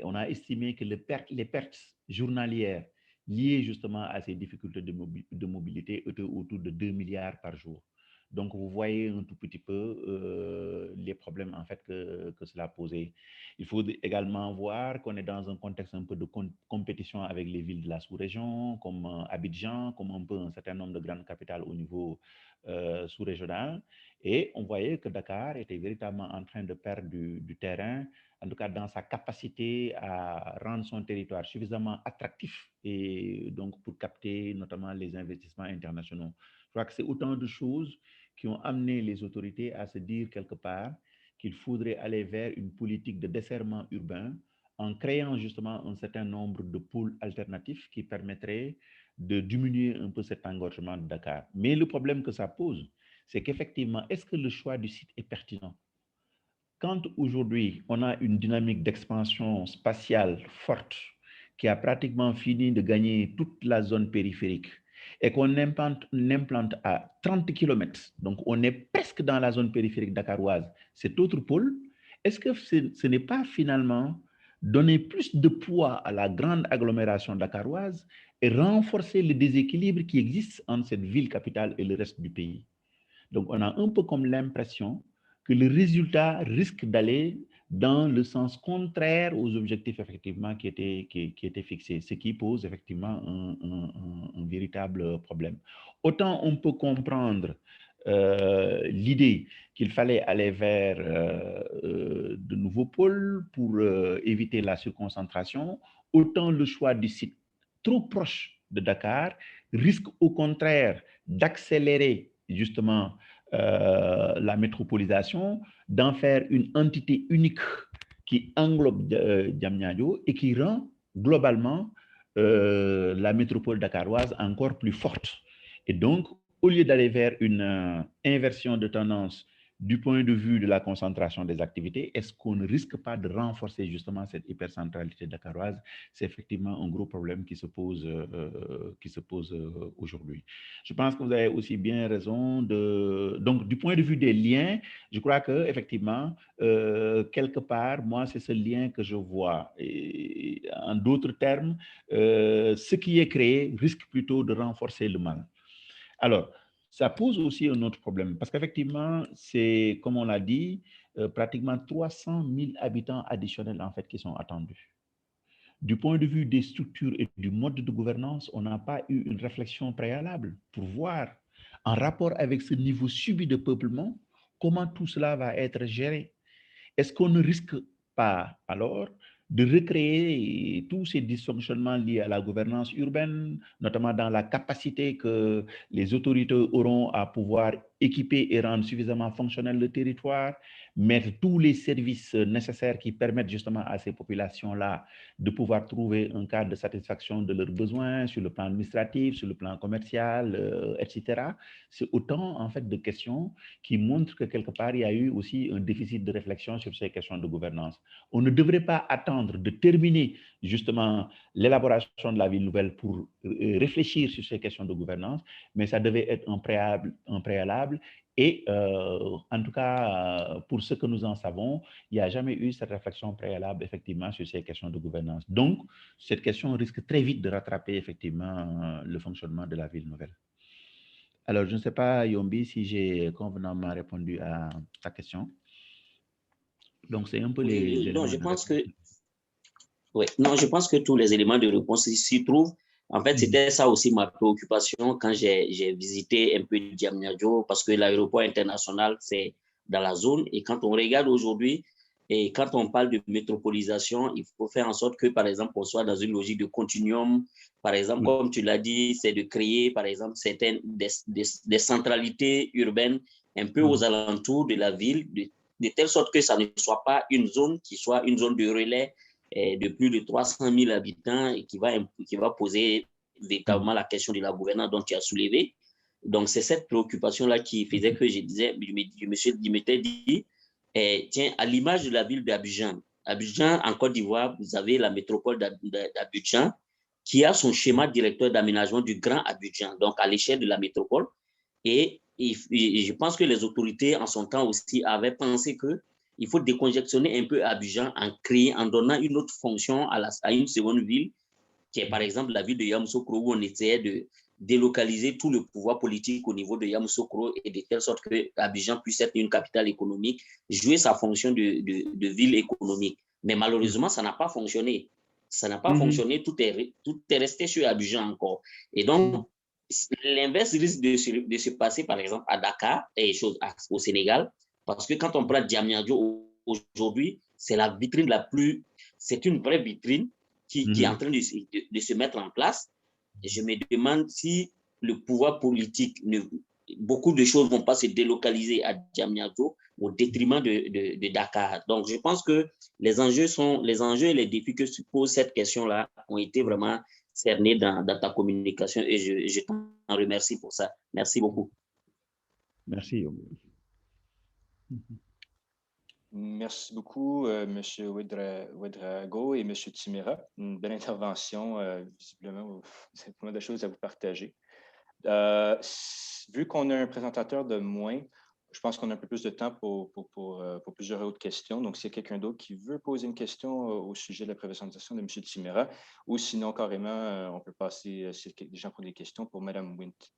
[SPEAKER 6] On a estimé que les pertes journalières liées justement à ces difficultés de mobilité étaient autour de 2 milliards par jour. Donc, vous voyez un tout petit peu les problèmes en fait que cela posait. Il faut également voir qu'on est dans un contexte un peu de compétition avec les villes de la sous-région, comme Abidjan, comme un peu un certain nombre de grandes capitales au niveau sous-régional. Et on voyait que Dakar était véritablement en train de perdre du terrain, en tout cas dans sa capacité à rendre son territoire suffisamment attractif et donc pour capter notamment les investissements internationaux. Je crois que c'est autant de choses qui ont amené les autorités à se dire quelque part qu'il faudrait aller vers une politique de desserrement urbain en créant justement un certain nombre de pôles alternatifs qui permettraient de diminuer un peu cet engorgement de Dakar. Mais le problème que ça pose, c'est qu'effectivement, est-ce que le choix du site est pertinent? Quand aujourd'hui, on a une dynamique d'expansion spatiale forte qui a pratiquement fini de gagner toute la zone périphérique et qu'on implante à 30 km, donc on est presque dans la zone périphérique dakaroise, cet autre pôle, est-ce que ce n'est pas finalement donner plus de poids à la grande agglomération dakaroise et renforcer le déséquilibre qui existe entre cette ville capitale et le reste du pays? Donc, on a un peu comme l'impression que le résultat risque d'aller dans le sens contraire aux objectifs effectivement qui étaient fixés, ce qui pose effectivement un véritable problème. Autant on peut comprendre l'idée qu'il fallait aller vers de nouveaux pôles pour éviter la surconcentration, autant le choix du site trop proche de Dakar risque au contraire d'accélérer justement la métropolisation, d'en faire une entité unique qui englobe Diamniadio et qui rend globalement la métropole dakaroise encore plus forte. Et donc, au lieu d'aller vers une inversion de tendance du point de vue de la concentration des activités, est-ce qu'on ne risque pas de renforcer justement cette hypercentralité dakaroise? C'est effectivement un gros problème qui se pose aujourd'hui. Je pense que vous avez aussi bien raison donc du point de vue des liens, je crois que effectivement quelque part, moi c'est ce lien que je vois. Et en d'autres termes, ce qui est créé risque plutôt de renforcer le mal. Alors, ça pose aussi un autre problème parce qu'effectivement, c'est, comme on l'a dit, pratiquement 300 000 habitants additionnels en fait qui sont attendus. Du point de vue des structures et du mode de gouvernance, on n'a pas eu une réflexion préalable pour voir, en rapport avec ce niveau subi de peuplement, comment tout cela va être géré. Est-ce qu'on ne risque pas alors de recréer tous ces dysfonctionnements liés à la gouvernance urbaine, notamment dans la capacité que les autorités auront à pouvoir équiper et rendre suffisamment fonctionnel le territoire, mettre tous les services nécessaires qui permettent justement à ces populations-là de pouvoir trouver un cadre de satisfaction de leurs besoins sur le plan administratif, sur le plan commercial, etc. C'est autant en fait de questions qui montrent que quelque part il y a eu aussi un déficit de réflexion sur ces questions de gouvernance. On ne devrait pas attendre de terminer justement l'élaboration de la ville nouvelle pour réfléchir sur ces questions de gouvernance, mais ça devait être un préalable. Et en tout cas, pour ce que nous en savons, il n'y a jamais eu cette réflexion préalable effectivement sur ces questions de gouvernance. Donc, cette question risque très vite de rattraper effectivement le fonctionnement de la ville nouvelle. Alors, je ne sais pas, Yombi, si j'ai convenablement répondu à ta question. Donc, c'est un peu les éléments.
[SPEAKER 3] Non, je pense que tous les éléments de réponse s'y trouvent. En fait, c'était ça aussi ma préoccupation quand j'ai visité un peu Diamniadio, parce que l'aéroport international, c'est dans la zone. Et quand on regarde aujourd'hui, et quand on parle de métropolisation, il faut faire en sorte que, par exemple, on soit dans une logique de continuum. Par exemple, comme tu l'as dit, c'est de créer, par exemple, certaines des centralités urbaines un peu aux alentours de la ville, de telle sorte que ça ne soit pas une zone qui soit une zone de relais de plus de 300 000 habitants et qui va poser véritablement la question de la gouvernance dont tu as soulevé. Donc, c'est cette préoccupation-là qui faisait que je m'étais dit, tiens, à l'image de la ville d'Abidjan, Abidjan, en Côte d'Ivoire, vous avez la métropole d'Abidjan qui a son schéma directeur d'aménagement du Grand Abidjan, donc à l'échelle de la métropole. Et je pense que les autorités, en son temps aussi, avaient pensé qu'il faut décongestionner un peu Abidjan en donnant une autre fonction à une seconde ville, qui est par exemple la ville de Yamoussoukro, où on essayait de délocaliser tout le pouvoir politique au niveau de Yamoussoukro et de telle sorte que Abidjan puisse être une capitale économique, jouer sa fonction de ville économique. Mais malheureusement, ça n'a pas fonctionné. Ça n'a pas fonctionné, tout est resté sur Abidjan encore. Et donc, l'inverse risque de se passer, par exemple, à Dakar et au Sénégal, parce que quand on prend Diamniadio aujourd'hui, c'est la vitrine c'est une vraie vitrine qui est en train de se mettre en place. Et je me demande si le pouvoir politique, beaucoup de choses ne vont pas se délocaliser à Diamniadio au détriment de Dakar. Donc, je pense que les enjeux et les défis que pose cette question-là ont été vraiment cernés dans ta communication et je t'en remercie pour ça. Merci beaucoup.
[SPEAKER 6] Merci.
[SPEAKER 2] Merci beaucoup, M. Ouedraogo et M. Timera. Une belle intervention. Visiblement, vous avez pas mal de choses à vous partager. Vu qu'on a un présentateur de moins, je pense qu'on a un peu plus de temps pour plusieurs autres questions. Donc, s'il y a quelqu'un d'autre qui veut poser une question au sujet de la présentation de M. Timera, ou sinon, carrément, on peut passer, si des gens ont des questions, pour Mme Wint.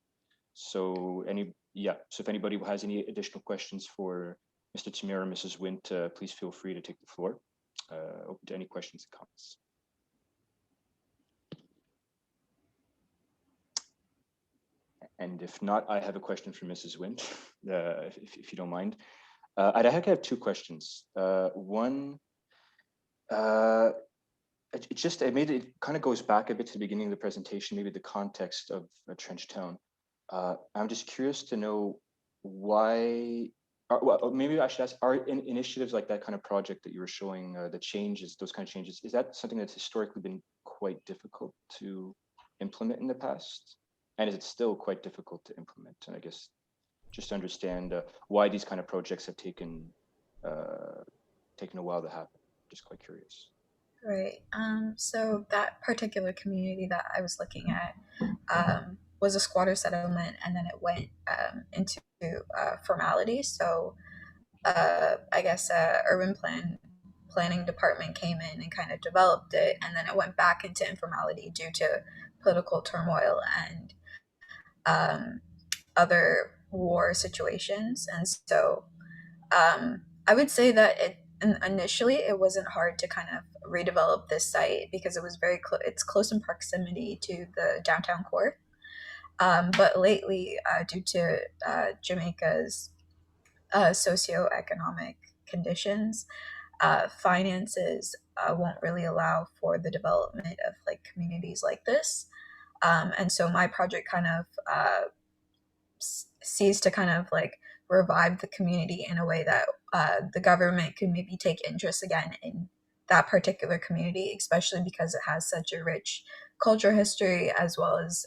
[SPEAKER 2] So if anybody has any additional questions for Mr. Timera or Mrs. Wint, please feel free to take the floor. Open to any questions and comments. And if not, I have a question for Mrs. Wint, if you don't mind. I have two questions. One, it kind of goes back a bit to the beginning of the presentation, maybe the context of Trench Town. I'm just curious to know why, well, maybe I should ask, are initiatives like that kind of project that you were showing, the changes, those kind of changes, is that something that's historically been quite difficult to implement in the past? And is it still quite difficult to implement? And I guess just to understand why these kind of projects have taken a while to happen. Just quite curious.
[SPEAKER 4] Right. So that particular community that I was looking at was a squatter settlement, and then it went into formality. So I guess urban planning department came in and kind of developed it, and then it went back into informality due to political turmoil and other war situations. And so I would say that initially it wasn't hard to kind of redevelop this site because it was it's close in proximity to the downtown core. But lately, due to Jamaica's socioeconomic conditions, finances won't really allow for the development of like communities like this. And so my project kind of sees to kind of like revive the community in a way that the government could maybe take interest again in that particular community, especially because it has such a rich culture history as well as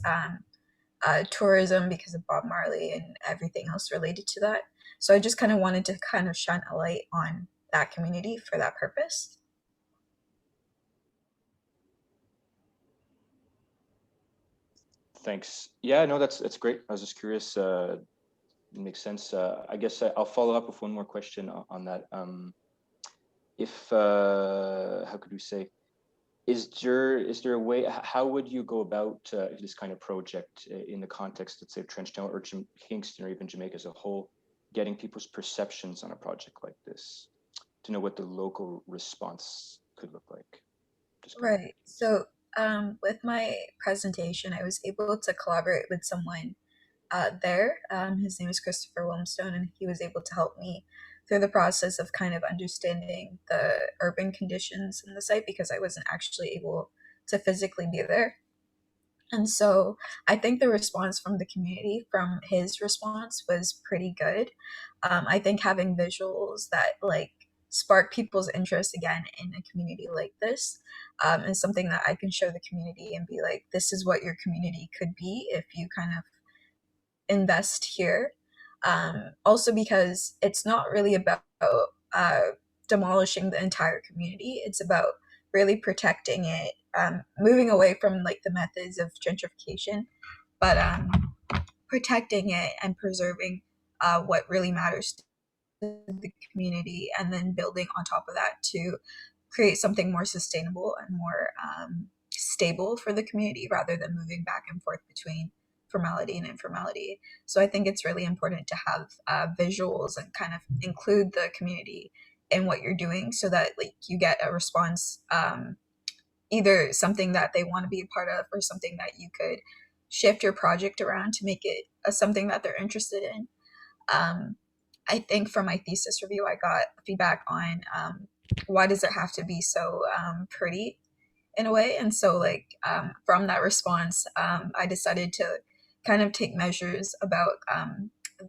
[SPEAKER 4] tourism because of Bob Marley and everything else related to that. So I just kind of wanted to kind of shine a light on that community for that purpose.
[SPEAKER 2] Thanks. Yeah, no, that's great. I was just curious. It makes sense. I guess I'll follow up with one more question on that. If how could we say? Is there a way? How would you go about this kind of project in the context, let's say, of Trenchtown or Kingston or even Jamaica as a whole, getting people's perceptions on a project like this to know what the local response could look like?
[SPEAKER 4] Right. So with my presentation, I was able to collaborate with someone there. His name is Christopher Wilmstone, and he was able to help me through the process of kind of understanding the urban conditions in the site because I wasn't actually able to physically be there. And so I think the response from the community, from his response, was pretty good. I think having visuals that like spark people's interest again in a community like this is something that I can show the community and be like, this is what your community could be if you kind of invest here. Also, because it's not really about demolishing the entire community, it's about really protecting it, moving away from like the methods of gentrification, but protecting it and preserving what really matters to the community, and then building on top of that to create something more sustainable and more stable for the community rather than moving back and forth between formality and informality. So I think it's really important to have visuals and kind of include the community in what you're doing so that like you get a response, either something that they want to be a part of or something that you could shift your project around to make it something that they're interested in. I think for my thesis review, I got feedback on why does it have to be so pretty in a way. And so like from that response, I decided to kind of take measures about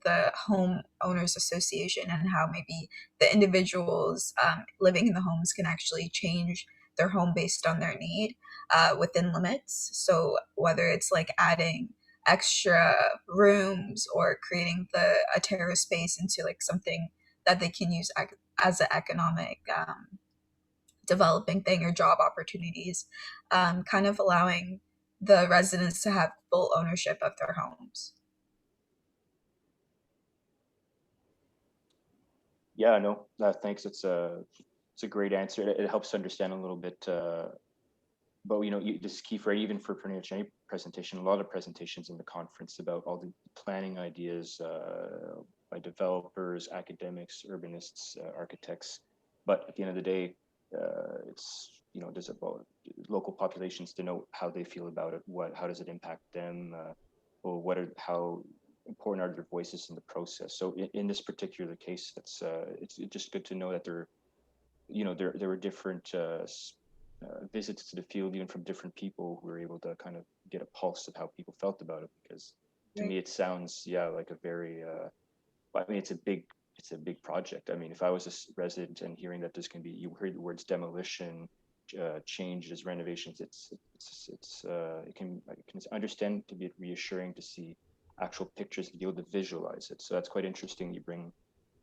[SPEAKER 4] the home owners association and how maybe the individuals living in the homes can actually change their home based on their need within limits. So whether it's like adding extra rooms or creating a terrace space into like something that they can use as an economic developing thing or job opportunities, kind of allowing the residents to have full ownership of their homes.
[SPEAKER 2] Yeah, no, thanks. It's a great answer. It helps to understand a little bit. But you know, this is key for even for pretty much any presentation. A lot of presentations in the conference about all the planning ideas by developers, academics, urbanists, architects. But at the end of the day, it's there's about local populations to know how they feel about it. How does it impact them? Or how important are their voices in the process? So in this particular case, it's just good to know that there were different visits to the field, even from different people who were able to kind of get a pulse of how people felt about it. Because to me, it sounds like a very I mean, it's a big project. I mean, if I was a resident and hearing that you heard the words demolition, changes, renovations, I can understand to be reassuring to see actual pictures and be able to visualize it. So that's quite interesting. You bring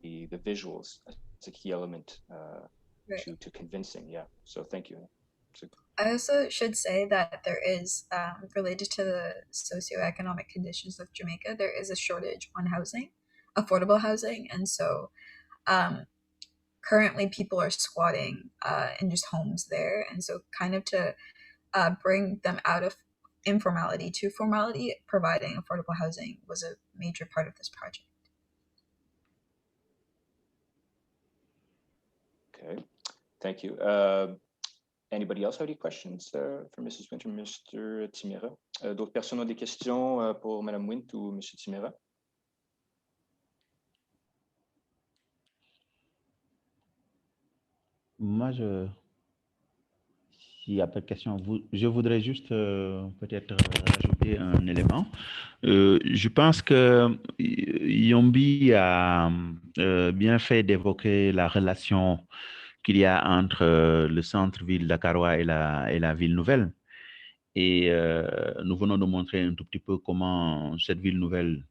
[SPEAKER 2] the visuals as a key element to convincing. Yeah. So thank you.
[SPEAKER 4] I also should say that there is, related to the socioeconomic conditions of Jamaica, there is a shortage on housing, affordable housing. And so currently people are squatting in just homes there. And so kind of to bring them out of informality to formality, providing affordable housing was a major part of this project.
[SPEAKER 2] Okay, thank you. Anybody else have any questions for Mrs. Wint or Mr. Timera? D'autres personnes ont des questions pour Madame Wint ou Monsieur Timera?
[SPEAKER 6] Moi, s'il n'y a pas de questions, je voudrais juste peut-être rajouter ajouter un élément. Je pense que Yombi a bien fait d'évoquer la relation qu'il y a entre le centre-ville dakarois et la ville nouvelle. Et nous venons de montrer un tout petit peu comment cette ville nouvelle,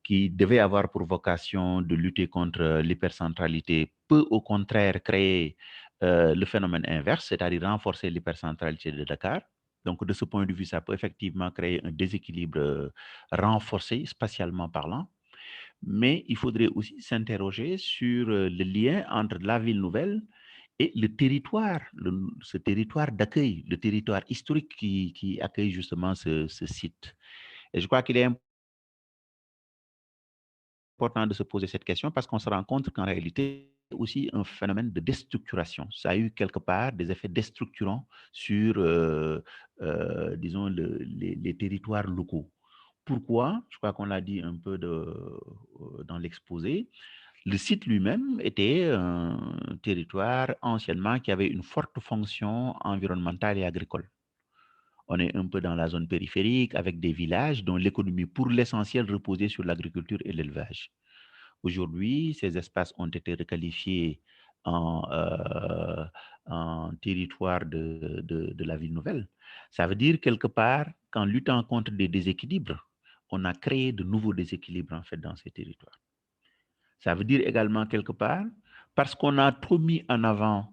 [SPEAKER 6] qui devait avoir pour vocation de lutter contre l'hypercentralité, peut au contraire créer le phénomène inverse, c'est-à-dire renforcer l'hypercentralité de Dakar. Donc, de ce point de vue, ça peut effectivement créer un déséquilibre renforcé, spatialement parlant. Mais il faudrait aussi s'interroger sur le lien entre la ville nouvelle et le territoire, ce territoire d'accueil, le territoire historique qui accueille justement ce site. Et je crois qu'il est important de se poser cette question parce qu'on se rend compte qu'en réalité, aussi un phénomène de déstructuration. Ça a eu quelque part des effets déstructurants sur, disons, les territoires locaux. Pourquoi? Je crois qu'on l'a dit un peu dans l'exposé. Le site lui-même était un territoire anciennement qui avait une forte fonction environnementale et agricole. On est un peu dans la zone périphérique avec des villages dont l'économie pour l'essentiel reposait sur l'agriculture et l'élevage. Aujourd'hui, ces espaces ont été requalifiés en territoire de la ville nouvelle. Ça veut dire quelque part qu'en luttant contre des déséquilibres, on a créé de nouveaux déséquilibres en fait dans ces territoires. Ça veut dire également quelque part, parce qu'on a trop mis en avant,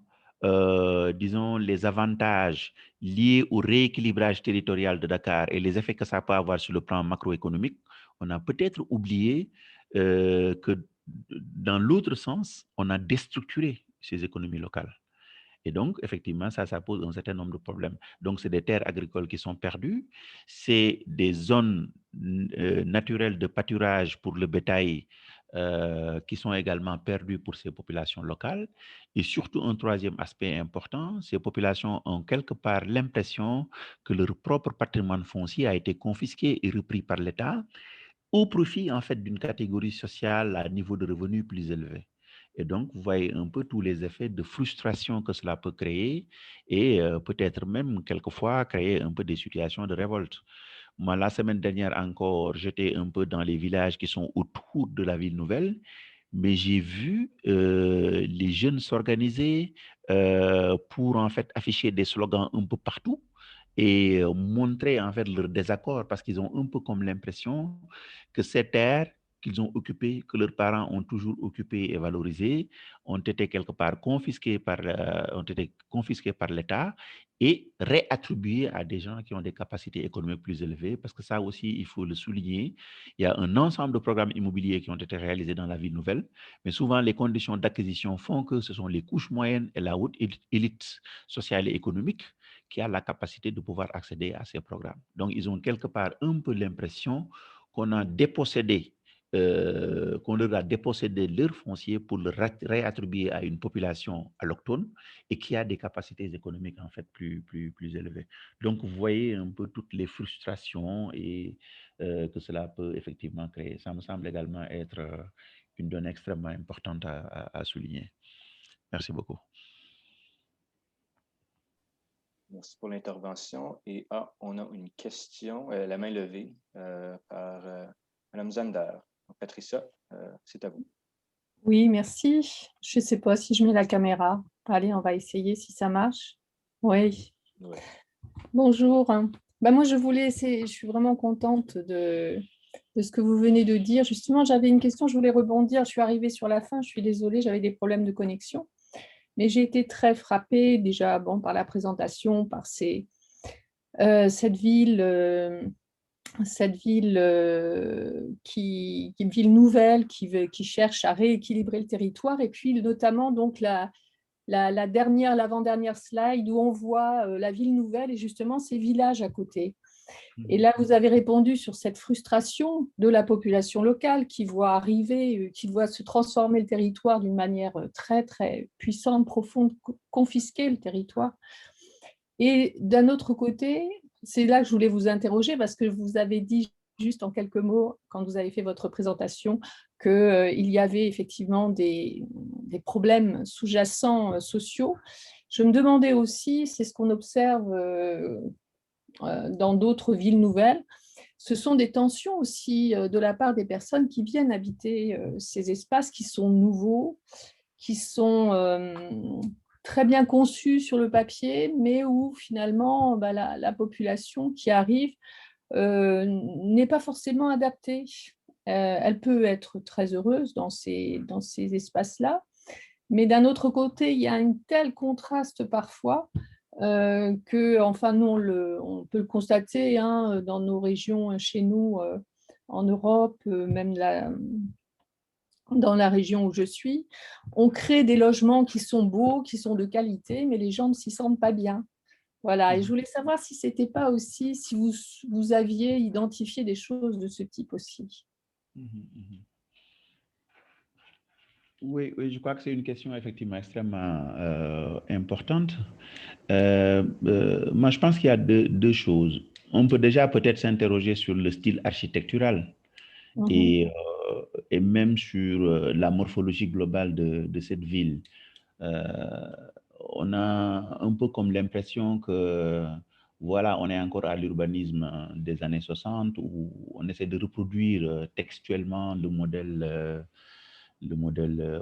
[SPEAKER 6] disons, les avantages liés au rééquilibrage territorial de Dakar et les effets que ça peut avoir sur le plan macroéconomique, on a peut-être oublié que dans l'autre sens, on a déstructuré ces économies locales. Et donc, effectivement, ça pose un certain nombre de problèmes. Donc, c'est des terres agricoles qui sont perdues, c'est des zones naturelles de pâturage pour le bétail qui sont également perdues pour ces populations locales. Et surtout, un troisième aspect important, ces populations ont quelque part l'impression que leur propre patrimoine foncier a été confisqué et repris par l'État au profit, en fait, d'une catégorie sociale à niveau de revenus plus élevé. Et donc, vous voyez un peu tous les effets de frustration que cela peut créer et peut-être même quelquefois créer un peu des situations de révolte. Moi, la semaine dernière encore, j'étais un peu dans les villages qui sont autour de la ville nouvelle, mais j'ai vu les jeunes s'organiser pour en fait afficher des slogans un peu partout et montrer en fait leur désaccord parce qu'ils ont un peu comme l'impression que ces terres qu'ils ont occupées, que leurs parents ont toujours occupées et valorisées, ont été quelque part confisquées par l'État et réattribuées à des gens qui ont des capacités économiques plus élevées, parce que ça aussi, il faut le souligner, il y a un ensemble de programmes immobiliers qui ont été réalisés dans la ville nouvelle, mais souvent les conditions d'acquisition font que ce sont les couches moyennes et la haute élite sociale et économique qui a la capacité de pouvoir accéder à ces programmes. Donc, ils ont quelque part un peu l'impression qu'on a dépossédé, qu'on leur a dépossédé leur foncier pour le réattribuer à une population allochtone et qui a des capacités économiques en fait plus élevées. Donc, vous voyez un peu toutes les frustrations et que cela peut effectivement créer. Ça me semble également être une donnée extrêmement importante à souligner. Merci beaucoup.
[SPEAKER 2] Merci pour l'intervention. Et on a une question, la main levée par Mme Zander. Patricia, c'est à vous.
[SPEAKER 7] Oui, merci. Je ne sais pas si je mets la caméra. Allez, on va essayer si ça marche. Oui.
[SPEAKER 2] Ouais.
[SPEAKER 7] Bonjour. Moi, je suis vraiment contente de ce que vous venez de dire. Justement, j'avais une question, je voulais rebondir. Je suis arrivée sur la fin, je suis désolée, j'avais des problèmes de connexion. Mais j'ai été très frappée déjà par la présentation, par cette ville qui est une ville nouvelle, qui cherche à rééquilibrer le territoire, et puis notamment donc l'avant-dernière slide où on voit la ville nouvelle et justement ces villages à côté. Et là, vous avez répondu sur cette frustration de la population locale qui voit arriver, qui voit se transformer le territoire d'une manière très, très puissante, profonde, confisquer le territoire. Et d'un autre côté, c'est là que je voulais vous interroger parce que vous avez dit juste en quelques mots, quand vous avez fait votre présentation, qu'il y avait effectivement des problèmes sous-jacents sociaux. Je me demandais aussi, c'est ce qu'on observe dans d'autres villes nouvelles, ce sont des tensions aussi de la part des personnes qui viennent habiter ces espaces qui sont nouveaux, qui sont très bien conçus sur le papier, mais où finalement la population qui arrive n'est pas forcément adaptée. Elle peut être très heureuse dans ces espaces-là, mais d'un autre côté, il y a un tel contraste parfois que, enfin, nous, on peut le constater hein, dans nos régions, chez nous, en Europe, même dans la région où je suis, on crée des logements qui sont beaux, qui sont de qualité, mais les gens ne s'y sentent pas bien. Voilà, et je voulais savoir si c'était pas aussi, si vous aviez identifié des choses de ce type aussi.
[SPEAKER 6] Oui, je crois que c'est une question effectivement extrêmement importante. Moi, je pense qu'il y a deux choses. On peut déjà peut-être s'interroger sur le style architectural et même sur la morphologie globale de cette ville. On a un peu comme l'impression que, voilà, on est encore à l'urbanisme des années 60 où on essaie de reproduire textuellement le modèle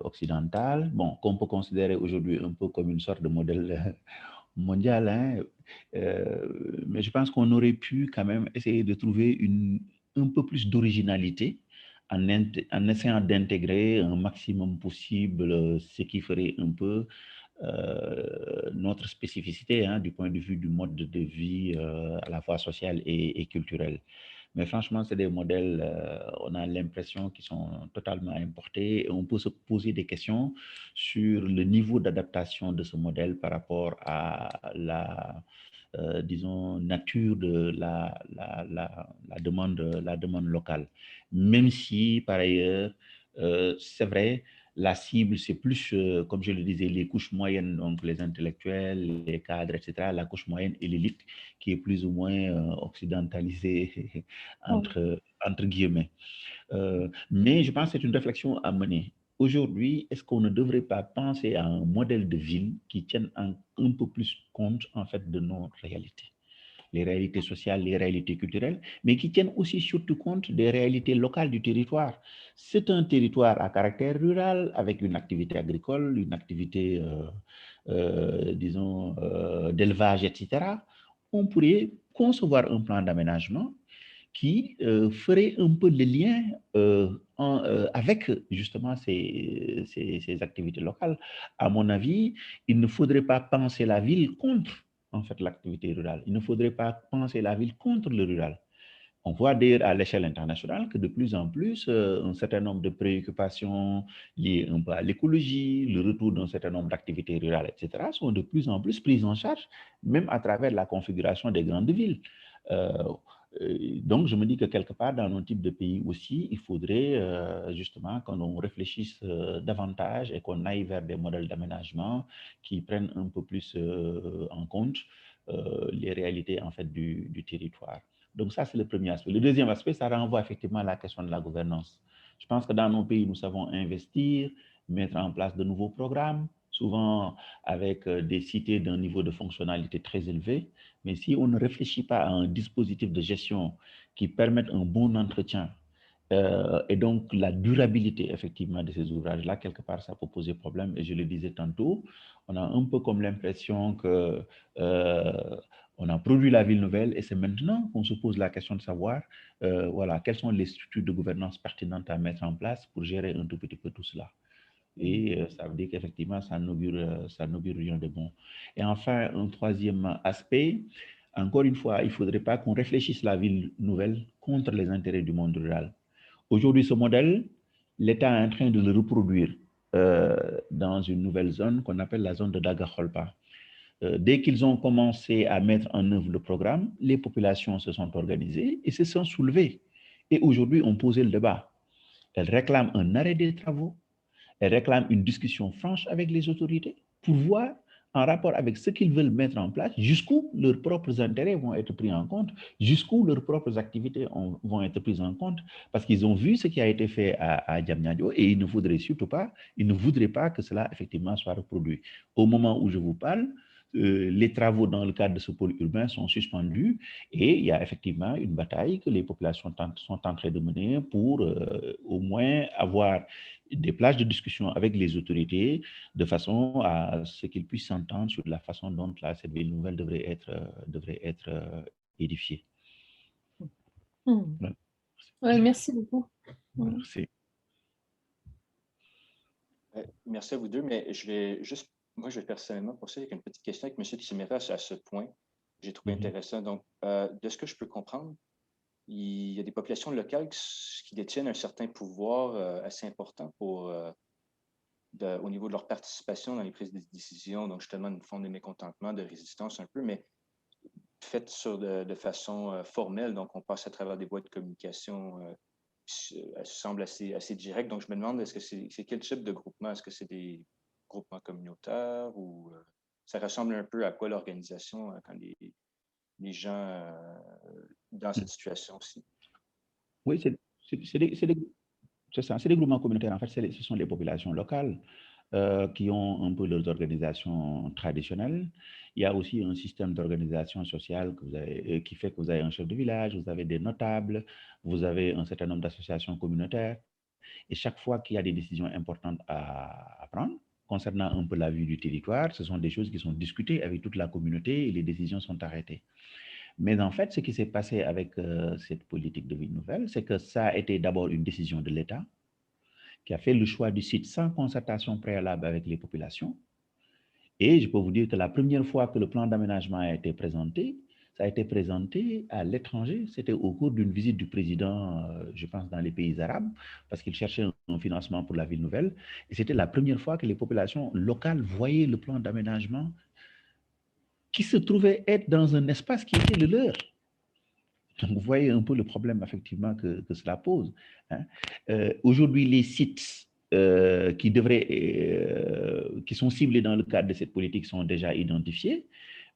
[SPEAKER 6] occidental, bon, qu'on peut considérer aujourd'hui un peu comme une sorte de modèle mondial, hein, mais je pense qu'on aurait pu quand même essayer de trouver un peu plus d'originalité en essayant d'intégrer un maximum possible ce qui ferait un peu notre spécificité hein, du point de vue du mode de vie à la fois social et culturel. Mais franchement, c'est des modèles, on a l'impression qu'ils sont totalement importés et on peut se poser des questions sur le niveau d'adaptation de ce modèle par rapport à la, disons, nature de la demande locale. Même si, par ailleurs, c'est vrai, la cible, c'est plus, comme je le disais, les couches moyennes, donc les intellectuels, les cadres, etc., la couche moyenne et l'élite qui est plus ou moins occidentalisée, entre guillemets. Mais je pense que c'est une réflexion à mener. Aujourd'hui, est-ce qu'on ne devrait pas penser à un modèle de ville qui tienne un peu plus compte, en fait, de nos réalités? Les réalités sociales, les réalités culturelles, mais qui tiennent aussi surtout compte des réalités locales du territoire. C'est un territoire à caractère rural avec une activité agricole, une activité, disons, d'élevage, etc. On pourrait concevoir un plan d'aménagement qui ferait un peu le lien avec justement ces activités locales. À mon avis, il ne faudrait pas penser la ville contre en fait l'activité rurale. Il ne faudrait pas penser la ville contre le rural. On voit d'ailleurs à l'échelle internationale que de plus en plus, un certain nombre de préoccupations liées un peu à l'écologie, le retour d'un certain nombre d'activités rurales, etc., sont de plus en plus prises en charge, même à travers la configuration des grandes villes. Donc, je me dis que quelque part, dans nos types de pays aussi, il faudrait justement qu'on réfléchisse davantage et qu'on aille vers des modèles d'aménagement qui prennent un peu plus en compte les réalités en fait du territoire. Donc, ça, c'est le premier aspect. Le deuxième aspect, ça renvoie effectivement à la question de la gouvernance. Je pense que dans nos pays, nous savons investir, mettre en place de nouveaux programmes, souvent avec des cités d'un niveau de fonctionnalité très élevé. Mais si on ne réfléchit pas à un dispositif de gestion qui permette un bon entretien et donc la durabilité effectivement de ces ouvrages-là, quelque part, ça peut poser problème. Et je le disais tantôt, on a un peu comme l'impression que on a produit la ville nouvelle et c'est maintenant qu'on se pose la question de savoir voilà, quelles sont les structures de gouvernance pertinentes à mettre en place pour gérer un tout petit peu tout cela. Et ça veut dire qu'effectivement, ça n'augure rien de bon. Et enfin, un troisième aspect, encore une fois, il ne faudrait pas qu'on réfléchisse la ville nouvelle contre les intérêts du monde rural. Aujourd'hui, ce modèle, l'État est en train de le reproduire dans une nouvelle zone qu'on appelle la zone de Daga-Kholpa. Dès qu'ils ont commencé à mettre en œuvre le programme, les populations se sont organisées et se sont soulevées. Et aujourd'hui, on posait le débat. Elles réclament un arrêt des travaux. Elles réclament une discussion franche avec les autorités pour voir, en rapport avec ce qu'ils veulent mettre en place, jusqu'où leurs propres intérêts vont être pris en compte, jusqu'où leurs propres activités vont être prises en compte, parce qu'ils ont vu ce qui a été fait à Diamniadio et ils ne voudraient surtout pas, ils ne voudraient pas que cela effectivement soit reproduit. Au moment où je vous parle, les travaux dans le cadre de ce pôle urbain sont suspendus et il y a effectivement une bataille que les populations sont en train de mener pour au moins avoir des plages de discussion avec les autorités de façon à ce qu'ils puissent s'entendre sur la façon dont cette ville nouvelle devrait être édifiée. Voilà.
[SPEAKER 7] Ouais, merci beaucoup.
[SPEAKER 6] Merci.
[SPEAKER 2] Merci à vous deux, mais moi, je vais personnellement poursuivre avec une petite question avec M. Tsimera à ce point que j'ai trouvé intéressant. Donc, de ce que je peux comprendre, il y a des populations locales qui détiennent un certain pouvoir assez important au niveau de leur participation dans les prises de décision, donc justement une forme de mécontentement, de résistance un peu, mais faite de façon formelle, donc on passe à travers des voies de communication elle semble assez directe. Donc, je me demande, est-ce que c'est quel type de groupement? Est-ce que c'est des groupements communautaires ou ça ressemble un peu à quoi l'organisation quand les gens dans cette situation aussi?
[SPEAKER 6] Oui, c'est ça, c'est des groupements communautaires. En fait, ce sont les populations locales qui ont un peu leurs organisations traditionnelles. Il y a aussi un système d'organisation sociale qui fait que vous avez un chef de village, vous avez des notables, vous avez un certain nombre d'associations communautaires. Et chaque fois qu'il y a des décisions importantes à prendre, concernant un peu la vie du territoire, ce sont des choses qui sont discutées avec toute la communauté et les décisions sont arrêtées. Mais en fait, ce qui s'est passé avec cette politique de ville nouvelle, c'est que ça a été d'abord une décision de l'État qui a fait le choix du site sans concertation préalable avec les populations. Et je peux vous dire que la première fois que le plan d'aménagement a été présenté, ça a été présenté à l'étranger. C'était au cours d'une visite du président, je pense, dans les pays arabes, parce qu'il cherchait un financement pour la ville nouvelle. Et c'était la première fois que les populations locales voyaient le plan d'aménagement qui se trouvait être dans un espace qui était le leur. Donc, vous voyez un peu le problème, effectivement, que cela pose. Hein. Aujourd'hui, les sites qui sont ciblés dans le cadre de cette politique sont déjà identifiés,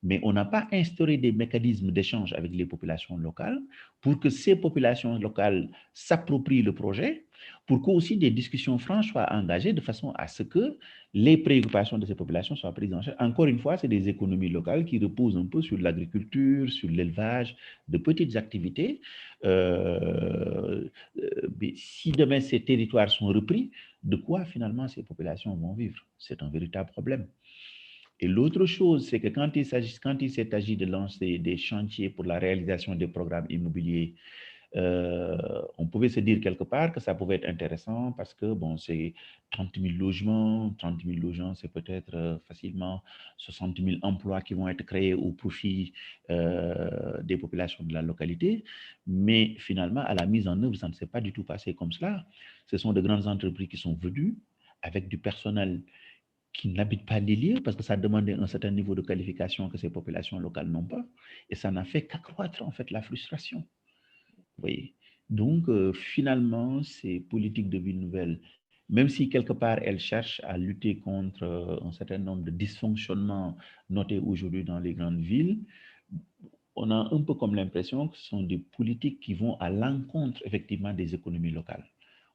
[SPEAKER 6] mais on n'a pas instauré des mécanismes d'échange avec les populations locales pour que ces populations locales s'approprient le projet, pour qu'aussi des discussions franches soient engagées de façon à ce que les préoccupations de ces populations soient prises en charge. Encore une fois, c'est des économies locales qui reposent un peu sur l'agriculture, sur l'élevage, de petites activités. Mais si demain ces territoires sont repris, de quoi finalement ces populations vont vivre? C'est un véritable problème. Et l'autre chose, c'est que quand il s'est agi de lancer des chantiers pour la réalisation des programmes immobiliers, on pouvait se dire quelque part que ça pouvait être intéressant parce que, bon, c'est 30 000 logements. 30 000 logements, c'est peut-être facilement 60 000 emplois qui vont être créés au profit des populations de la localité. Mais finalement, à la mise en œuvre, ça ne s'est pas du tout passé comme cela. Ce sont de grandes entreprises qui sont venues avec du personnel qui n'habitent pas les lieux parce que ça demandait un certain niveau de qualification que ces populations locales n'ont pas. Et ça n'a fait qu'accroître en fait la frustration. Vous voyez. Donc, finalement, ces politiques de ville nouvelle, même si quelque part elles cherchent à lutter contre un certain nombre de dysfonctionnements notés aujourd'hui dans les grandes villes, on a un peu comme l'impression que ce sont des politiques qui vont à l'encontre effectivement des économies locales.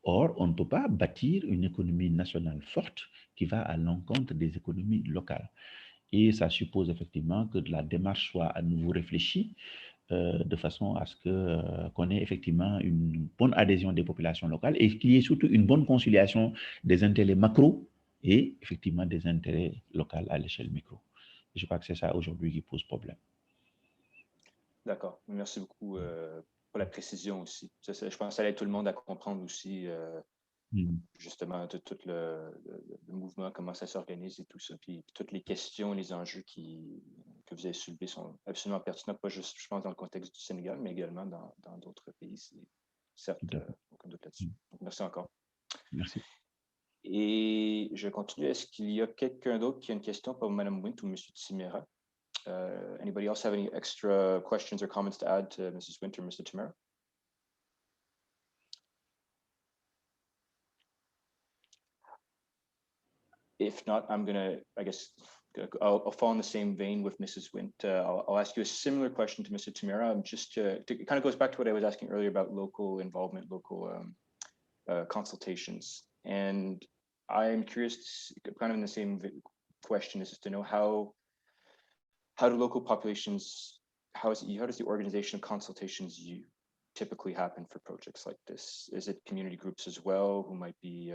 [SPEAKER 6] Or, on ne peut pas bâtir une économie nationale forte qui va à l'encontre des économies locales. Et ça suppose effectivement que la démarche soit à nouveau réfléchie de façon à ce qu'on ait effectivement une bonne adhésion des populations locales et qu'il y ait surtout une bonne conciliation des intérêts macro et effectivement des intérêts locaux à l'échelle micro. Je crois que c'est ça aujourd'hui qui pose problème.
[SPEAKER 2] D'accord. Merci beaucoup pour la précision aussi. Je pense que ça aide tout le monde à comprendre aussi justement tout le mouvement, comment ça s'organise et tout ça. Puis toutes les questions, les enjeux que vous avez soulevés sont absolument pertinents, pas juste, je pense, dans le contexte du Sénégal, mais également dans d'autres pays. C'est certes aucun doute là-dessus. Donc, merci encore.
[SPEAKER 6] Merci.
[SPEAKER 2] Et je continue. Est-ce qu'il y a quelqu'un d'autre qui a une question pour Mme Wint ou M. Tsimera? Anybody else have any extra questions or comments to add to Mrs. Wint or Mr. Tsimera? If not, I'm gonna, I guess, I'll fall in the same vein with Mrs. Wint. I'll ask you a similar question to Mr. Tsimera. Just it kind of goes back to what I was asking earlier about local involvement, local consultations. And I'm curious, kind of in the same question, is just to know how how do local populations, how does the organization of consultations typically happen for projects like this? Is it community groups as well who might be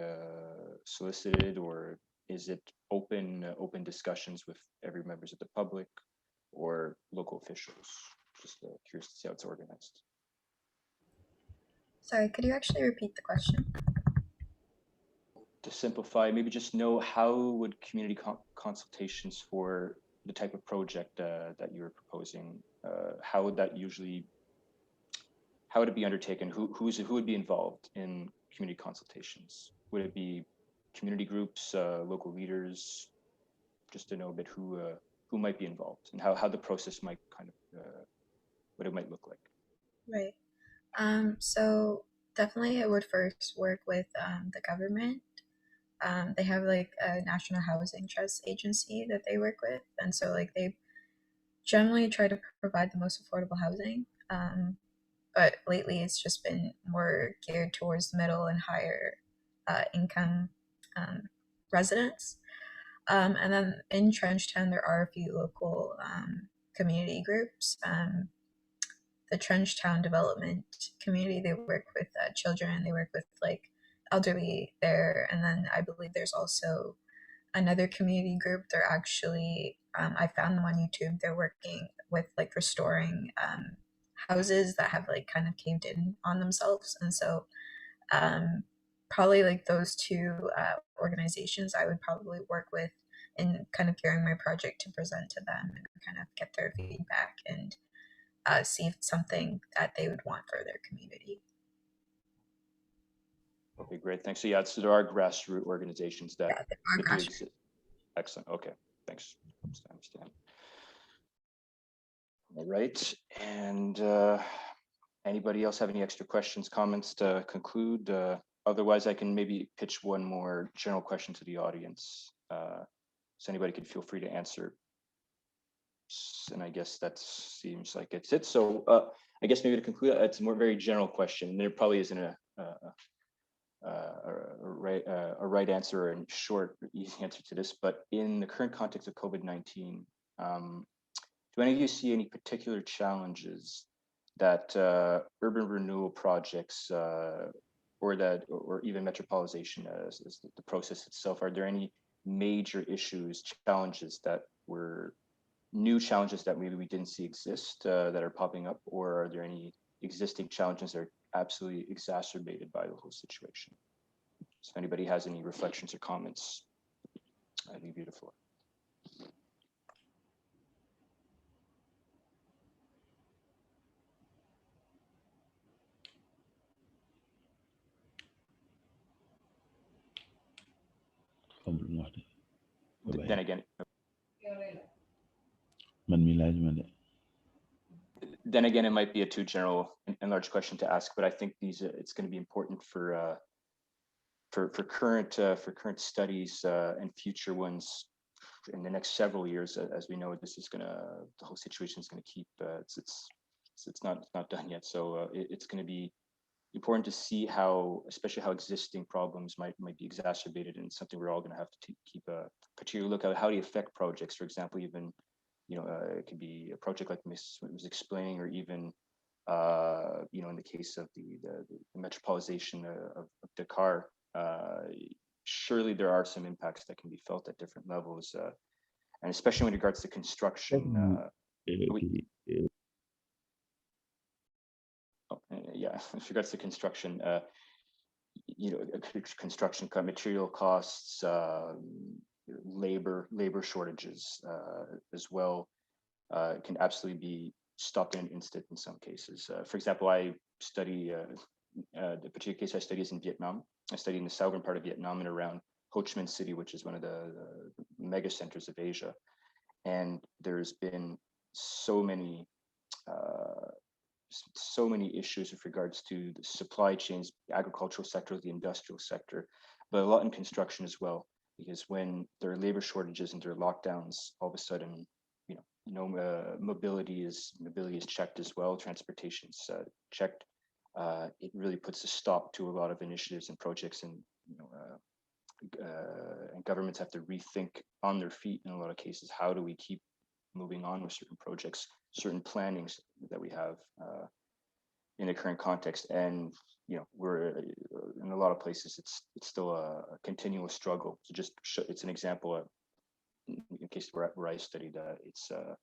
[SPEAKER 2] solicited, or is it open discussions with every members of the public or local officials? Just curious to see how it's organized.
[SPEAKER 4] Sorry, could you actually repeat the question?
[SPEAKER 2] To simplify, maybe just know how would community consultations for the type of project that you're proposing, how would that usually, how would it be undertaken? Who would be involved in community consultations? Would it be community groups, local leaders? Just to know a bit who might be involved and how the process might kind of what it might look like.
[SPEAKER 4] Right. So definitely I would first work with the government. They have like a National Housing Trust Agency that they work with, and so like they generally try to provide the most affordable housing. But lately it's just been more geared towards middle and higher income residents. And then in Trenchtown, there are a few local community groups. The Trenchtown Development Community, they work with children, they work with like elderly there. And then I believe there's also another community group. They're actually, I found them on YouTube. They're working with like restoring houses that have like kind of caved in on themselves. And so probably like those two organizations I would probably work with in kind of gearing my project to present to them and kind of get their feedback and see if it's something that they would want for their community.
[SPEAKER 2] Okay, great, thanks. So yeah, so there are grassroots organizations that,
[SPEAKER 4] Yeah, there are
[SPEAKER 2] that do
[SPEAKER 4] grassroots.
[SPEAKER 2] exist. Excellent, okay, thanks. I understand. All right, and anybody else have any extra questions, comments to conclude? Otherwise, I can maybe pitch one more general question to the audience. So anybody can feel free to answer. And I guess that seems like it's it. So I guess maybe to conclude, it's a more very general question. There probably isn't a right answer or a short, easy answer to this, but in the current context of COVID-19, do any of you see any particular challenges that urban renewal projects or even metropolization as the process itself, are there any major issues, challenges that were new challenges that maybe we didn't see exist that are popping up, or are there any existing challenges that are absolutely exacerbated by the whole situation? So if anybody has any reflections or comments, I leave you the floor. Then again, it might be a too general and large question to ask, but I think it's going to be important for current studies and future ones in the next several years. As we know, the whole situation is going to keep it's not done yet. So it's going to be important to see especially how existing problems might be exacerbated, and something we're all going to have to keep a particular look at. How do you affect projects? For example, even it could be a project like Ms. was explaining, or even in the case of the metropolization of Dakar. Surely there are some impacts that can be felt at different levels, and especially when regards to construction. With regards to construction, construction material costs, labor shortages as well can absolutely be stopped in an instant in some cases. For example, I study the particular case I study is in Vietnam. I study in the southern part of Vietnam and around Ho Chi Minh City, which is one of the mega centers of Asia. And there's been so many issues with regards to the supply chains, the agricultural sector, the industrial sector, but a lot in construction as well. Because when there are labor shortages and there are lockdowns, all of a sudden, mobility is checked as well. Transportation's checked. It really puts a stop to a lot of initiatives and projects, and and governments have to rethink on their feet in a lot of cases. How do we keep moving on with certain projects, certain plannings that we have in the current context. And we're in a lot of places it's still a continuous struggle. So just it's an example in case where I studied, it's a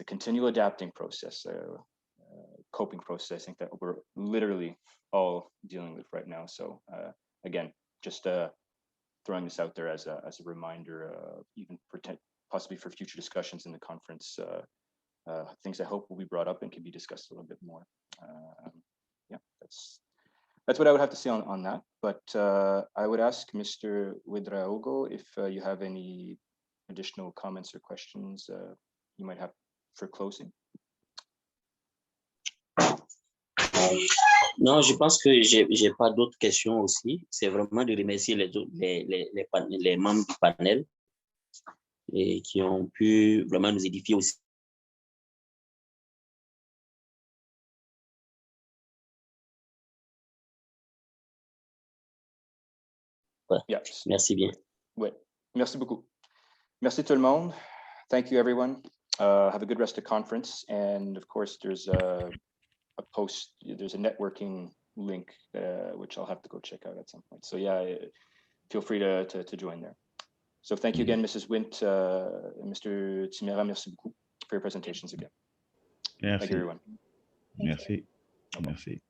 [SPEAKER 2] continual adapting process, coping process, I think, that we're literally all dealing with right now. So again, just throwing this out there as a reminder, even possibly for future discussions in the conference, things I hope will be brought up and can be discussed a little bit more. Yeah, that's what I would have to say on that. But I would ask Mr. Ouedraogo if you have any additional comments or questions you might have for closing.
[SPEAKER 3] Non, je pense que j'ai pas d'autres questions aussi. C'est vraiment de remercier les membres du panel et qui ont pu vraiment nous édifier aussi. Ouais.
[SPEAKER 2] Yeah.
[SPEAKER 3] Merci bien.
[SPEAKER 2] Ouais. Merci beaucoup. Merci tout le monde. Thank you, everyone. Have a good rest of the conference. And of course, there's a networking link, which I'll have to go check out at some point. So yeah, feel free to join there. So thank you again, Mrs. Wint, Mr. Timera, merci beaucoup for your presentations again.
[SPEAKER 6] Merci.
[SPEAKER 2] Thank you, everyone.
[SPEAKER 6] Merci. Merci.